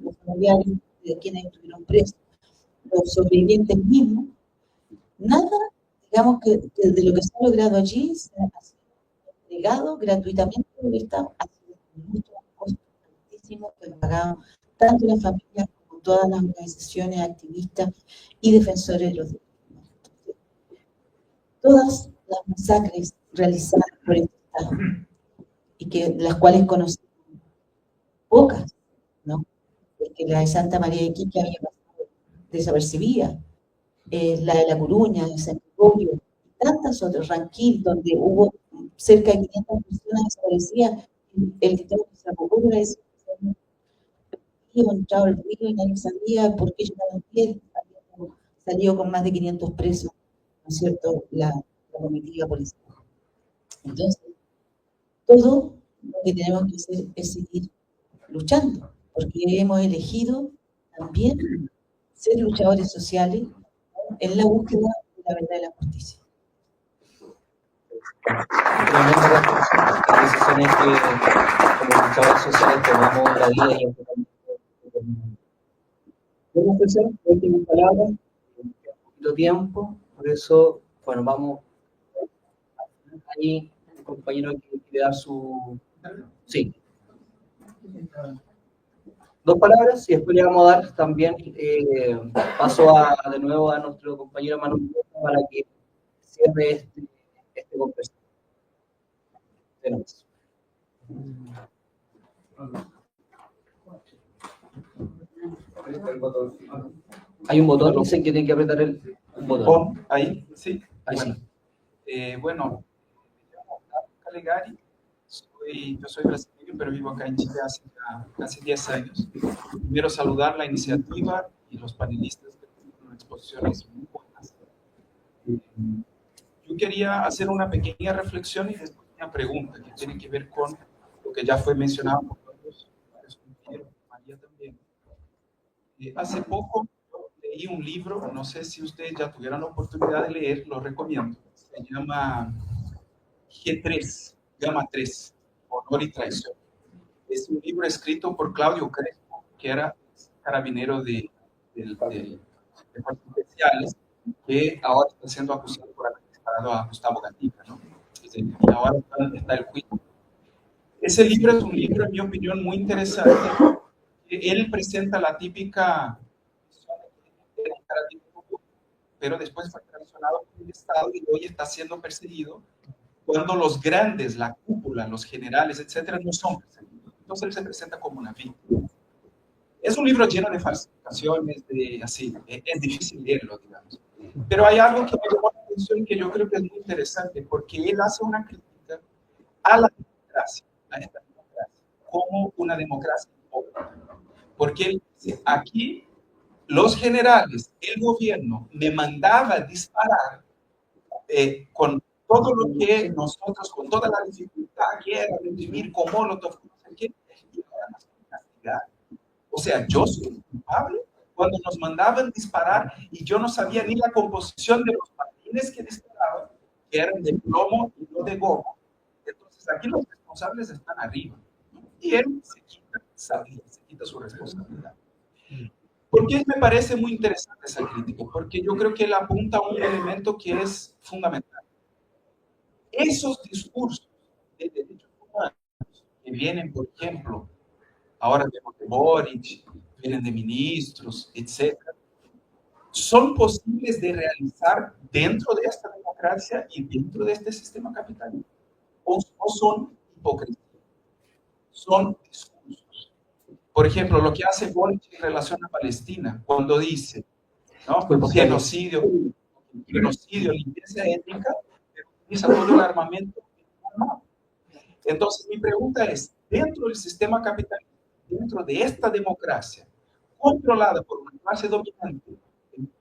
los familiares de quienes estuvieron presos, los sobrevivientes mismos, nada, digamos, que de lo que se ha logrado allí se ha entregado gratuitamente por el Estado, ha sido mucho costo altísimo que han pagado tanto las familias como todas las organizaciones activistas y defensores de los derechos humanos. Todas las masacres realizadas por este Estado y que las cuales conocemos pocas, ¿no? Porque la de Santa María de Iquique había pasado desapercibida, la de La Coruña, de San Gregorio, y tantas otras, Ranquil, donde hubo cerca de 500 personas desaparecidas, el dictador de Zapocura es entrado el río y nadie sabía por qué llegaron pies, salió con más de 500 presos, ¿no es cierto?, la comitiva policial. Entonces, todo lo que tenemos que hacer es seguir luchando, porque hemos elegido también ser luchadores sociales en la búsqueda de la verdad y la justicia. La decisión es que como luchadores sociales tomamos la vida y el bueno, profesor, última palabra, un poquito tiempo, por eso, bueno, vamos ahí el compañero que quiere dar su... Sí. 2 palabras y después le vamos a dar también paso de nuevo a nuestro compañero Manuel para que cierre este conversación. Tenemos. Hay un botón, dicen que tiene que apretar un botón. Oh, ahí, sí. Ahí Bueno, bueno, me llamo Calegari, yo soy brasileño, pero vivo acá en Chile hace ya casi 10 años. Primero saludar la iniciativa y los panelistas que tuvieron exposiciones muy buenas. Yo quería hacer una pequeña reflexión y después una pregunta que tiene que ver con lo que ya fue mencionado por varios compañeros, María también. Hace poco leí un libro, no sé si ustedes ya tuvieron la oportunidad de leer, lo recomiendo. Se llama G3, Gama 3, Honor y Traición. Es un libro escrito por Claudio Crespo, que era carabinero de fuerzas especiales, que ahora está siendo acusado por haber disparado a Gustavo Gatica, ¿no? Y ahora está el juicio. Ese libro es un libro, en mi opinión, muy interesante. Él presenta la típica, pero después fue traicionado por el Estado y hoy está siendo perseguido cuando los grandes, la cúpula, los generales, etcétera, no son perseguidos. Entonces él se presenta como una víctima. Es un libro lleno de falsificaciones, es difícil leerlo, digamos. Pero hay algo que me llamó la atención y que yo creo que es muy interesante, porque él hace una crítica a la democracia, a esta democracia, como una democracia hipócrita. Porque él dice, aquí los generales, el gobierno, me mandaba disparar con todo lo que nosotros, con toda la dificultad que era reprimir con Molotov, no sé qué, y ahora nos castigar. O sea, yo soy culpable cuando nos mandaban disparar y yo no sabía ni la composición de los patines que disparaban, que eran de plomo y no de goma. Entonces, aquí los responsables están arriba, ¿no? Y él se quita su responsabilidad. ¿Por qué me parece muy interesante esa crítica? Porque yo creo que él apunta a un elemento que es fundamental. Esos discursos de derechos humanos que vienen, por ejemplo, ahora de Boric, vienen de ministros, etc., son posibles de realizar dentro de esta democracia y dentro de este sistema capitalista. O son hipocresía, son discursos. Por ejemplo, lo que hace Boric en relación a Palestina, cuando dice, ¿no? Genocidio, limpieza étnica, pero utiliza todo el armamento. Entonces, mi pregunta es, dentro del sistema capitalista, dentro de esta democracia, controlada por una clase dominante,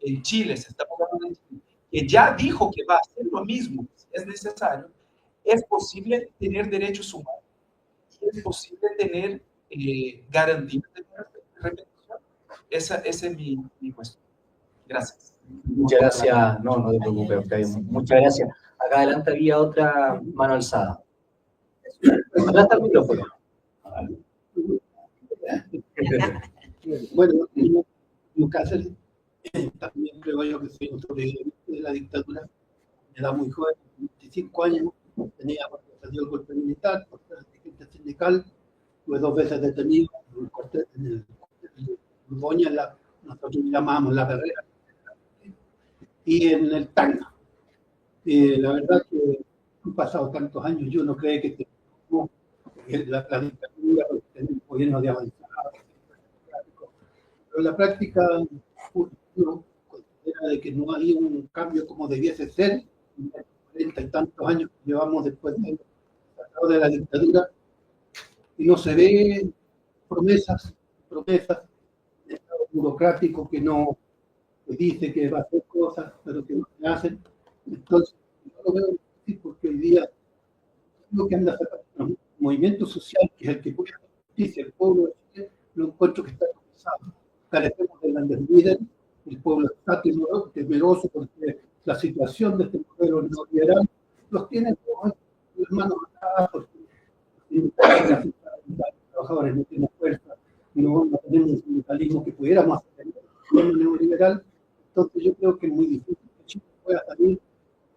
en Chile, se está hablando de Chile, que ya dijo que va a hacer lo mismo si es necesario, es posible tener derechos humanos y es posible tener garantías de repetición. Esa es mi cuestión. Gracias. Muchas gracias. No te preocupes, Octavio. Muchas gracias. Acá adelante había otra mano alzada. Acá está el micrófono. Bueno, yo Cáceres, también creo yo que soy un sobreviviente de la dictadura. Me da muy joven, 25 años, tenía cuando salió el golpe militar, por ser dirigente sindical, fue 2 veces detenido en el cuartel de Borgoña, nosotros llamábamos La Carrera, y en el Tacna. La verdad que han pasado tantos años y uno cree que la dictadura, el gobierno de avanzada, pero en la práctica uno considera de que no hay un cambio como debiese ser en los 40 y tantos años que llevamos después de la dictadura, y no se ve promesas, de Estado burocrático que dice que va a hacer cosas, pero que no se hacen. Entonces, yo lo veo así porque hoy día lo que anda sacando el movimiento social, que es el que puede hacer justicia, el pueblo de Chile, lo encuentro que está comenzado. Carecemos de grandes líderes, el pueblo está temeroso porque la situación de este modelo neoliberal los tiene como las manos atadas, porque los trabajadores no tienen fuerza, no tenemos un sindicalismo que pudiéramos hacer el neoliberal. Entonces yo creo que es muy difícil que Chile pueda salir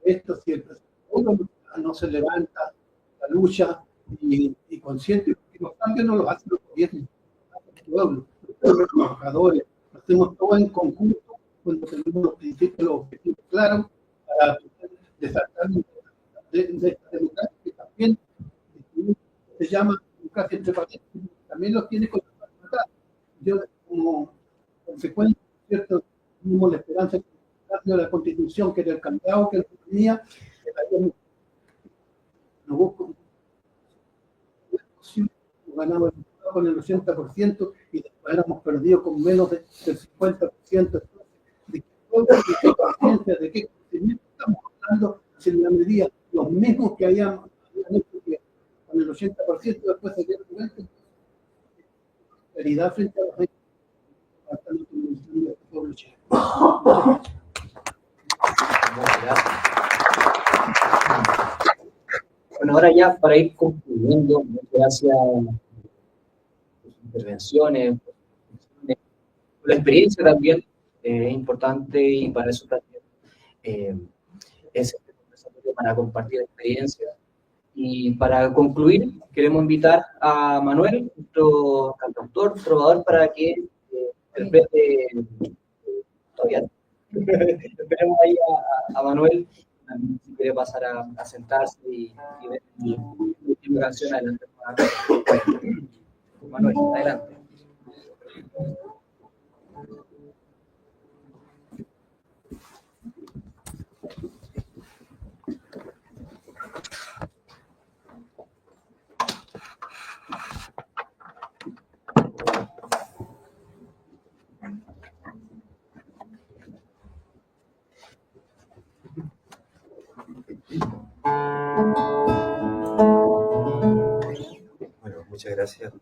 de esto si el pueblo no se levanta la lucha y consciente, porque los cambios no los hacen los gobiernos, los hace el pueblo, los trabajadores, lo hacemos todo en conjunto cuando tenemos los principios, los objetivos claros para desarrollar de esta democracia que también se llama democracia entre países, también los tiene con la libertad. Yo, como consecuencia, ¿cierto? Tenemos la esperanza que el cambio de la Constitución, que era el candado que tenía, nos buscó ganamos con el 80% y después éramos perdidos con menos del 50%. ¿De qué conciencia, de qué conocimiento estamos hablando? Si en la medida los mismos que habían hecho que con el 80% después se dieron cuenta, claridad frente a la gente. Bueno, ahora ya para ir concluyendo, muchas gracias por sus intervenciones, por la experiencia también es importante y para eso también es este conversatorio para compartir experiencias. Y para concluir, queremos invitar a Manuel, nuestro cantautor, trovador, para que interprete todavía. Esperemos ahí a Manuel, si quiere pasar a sentarse y ver mi última canción adelante. Manuel, adelante. Bueno, muchas gracias.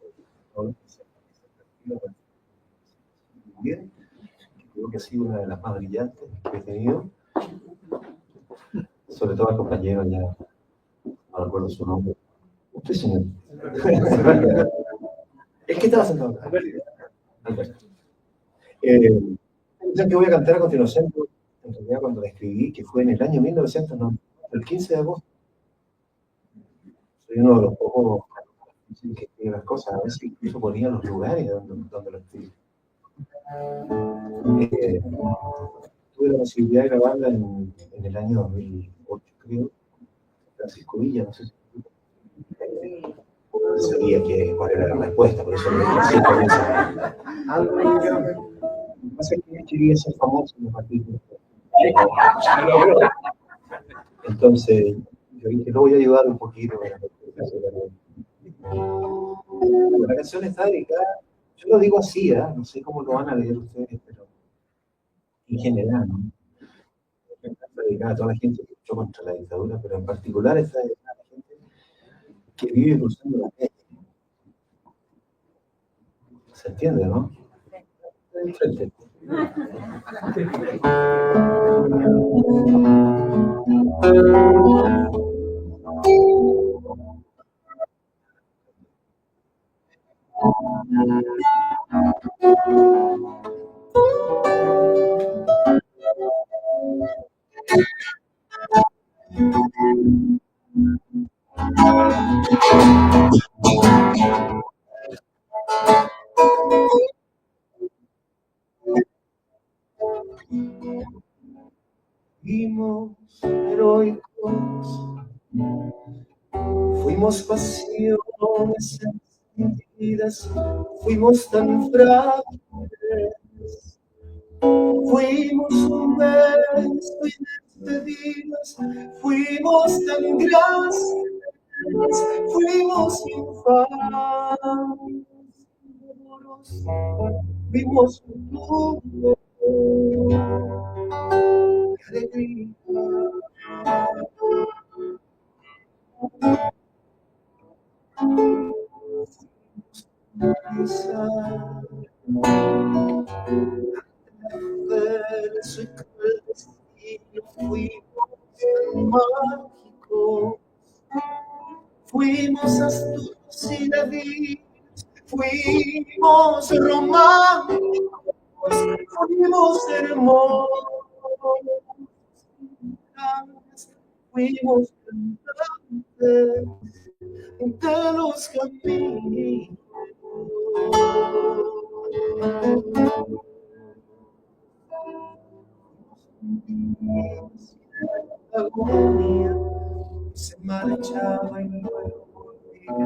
Bien, creo que ha sido una de las más brillantes que he tenido. Sobre todo al compañero, ya no recuerdo su nombre. Usted, señor. ¿Es que estaba sentado? Alberto. Ya que voy a cantar a continuación, en realidad cuando la escribí, que fue en el año 1990, el 15 de agosto. Soy uno de los pocos que escribe las cosas, a veces incluso ponía los lugares donde lo escribí. Tuve la posibilidad de grabarla en el año 2008, creo. Francisco Villa, no sé si sabía cuál era la respuesta, por eso me decía algo que pasa es que quería ser famoso en los partidos. Entonces, yo dije, lo voy a ayudar un poquito. La canción está dedicada, yo lo digo así, no sé cómo lo van a leer ustedes, pero en general, ¿no? Está dedicada a toda la gente que luchó contra la dictadura, pero en particular está dedicada a la gente que vive cruzando la calle. ¿Se entiende, no? Enfrente. Fuimos heroicos, fuimos pasiones encendidas, fuimos tan frágiles, fuimos un beso y despedidas, fuimos tan grandes, fuimos infames, fuimos futuro. Alegría. Soy cruel destino, fuimos mágicos, fuimos astutos y divinos, fuimos románticos, fuimos hermosos. fuimos cantantes de los caminos. La agonía se marchaba y luego volvía.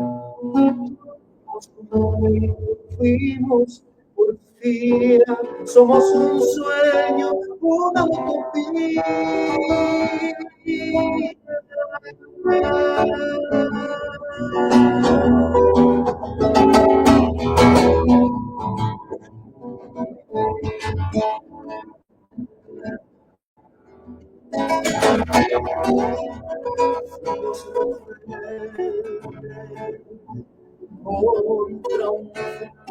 Fuimos porfía, somos un sueño, una utopía. Contra un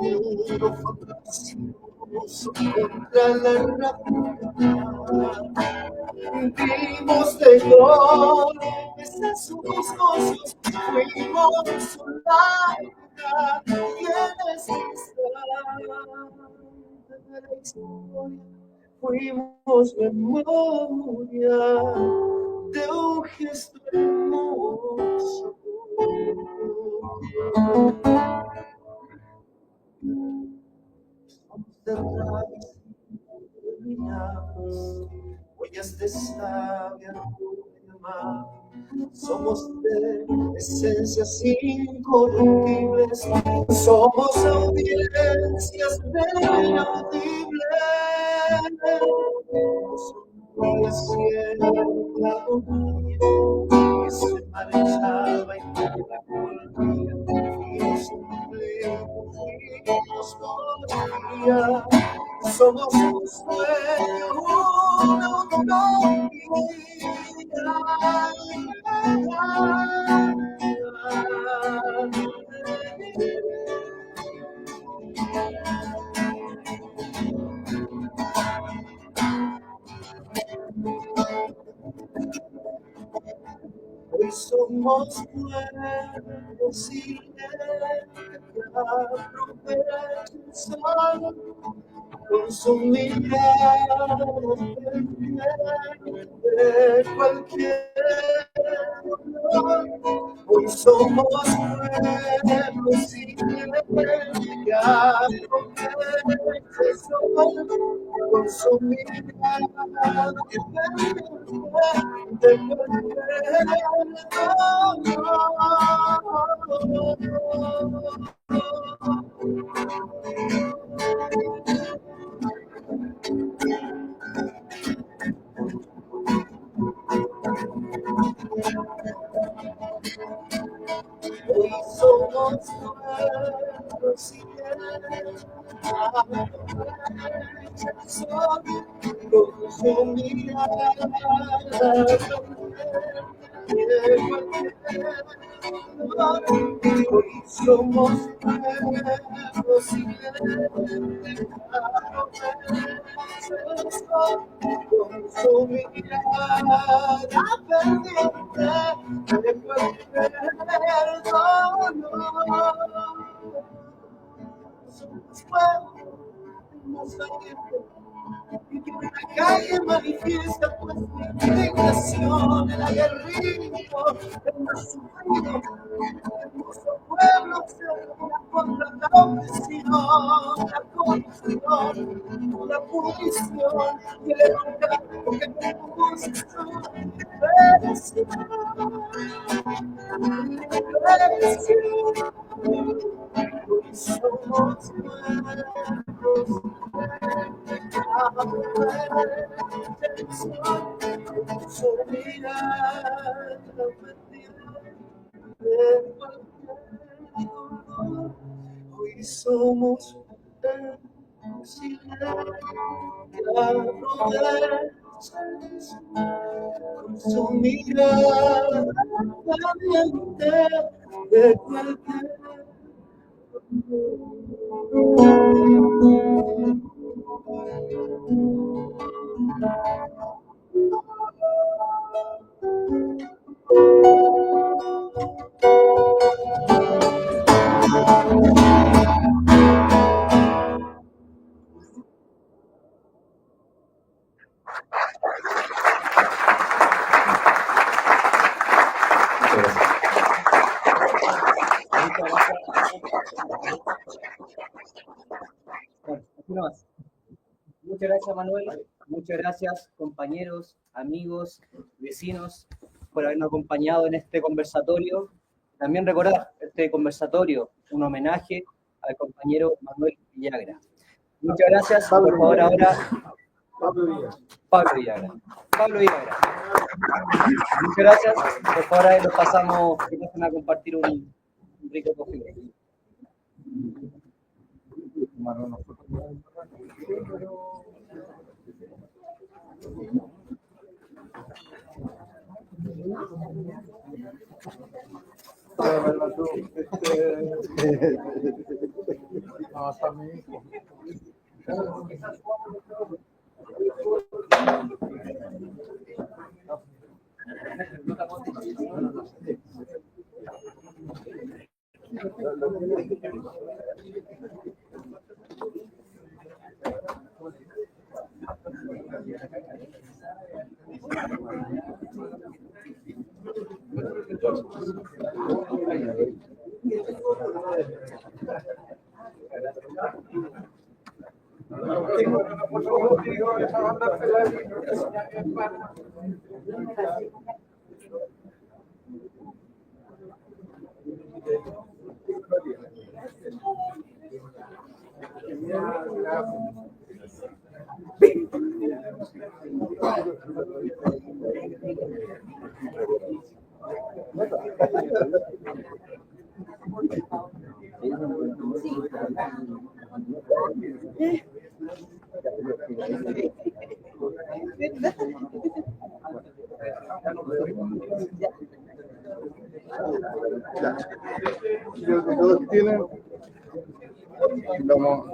futuro fantasioso, contra la realidad. Vimos de golpes en sus negocios, fuimos soldada y en ese instante de la historia fuimos memoria de un gesto hermoso. Somos huellas de sabia, somos de esencias incorruptibles, somos audiencias de lo inaudible. Somos cielo, la agonía que se marchaba y nunca volvía. Fuimos todavía, somos un sueño, una hoy somos pueblos y que aprovecha el sol con su mirada de cualquier dolor. Hoy somos pueblos y que aprovecha el sol con su mirada de cualquier hoy somos pueblos y el sol con su mirada hoy somos pueblos y el sol con su mirada pendiente de cualquier dolor. Somos pueblos valientes y que en la calle manifiesta nuestra indignación, el aguerrido, el más sufrido, el hermoso pueblo se revela contra la opresión, la corrupción, la pudrición y el evangelio que conduce su liberación. Hoy somos pueblos su mirada de cualquier dolor. Hoy somos pueblos y con su mirada valiente de cualquier Bueno, así nomás. Muchas gracias, Manuel. Muchas gracias, compañeros, amigos, vecinos, por habernos acompañado en este conversatorio. También recordar este conversatorio, un homenaje al compañero Manuel Villagra. Muchas gracias. Por favor, ahora Pablo Villagra. Muchas gracias. Por favor, ahí los pasamos, que pasen a compartir un rico café. Creo que todos tienen. Vamos.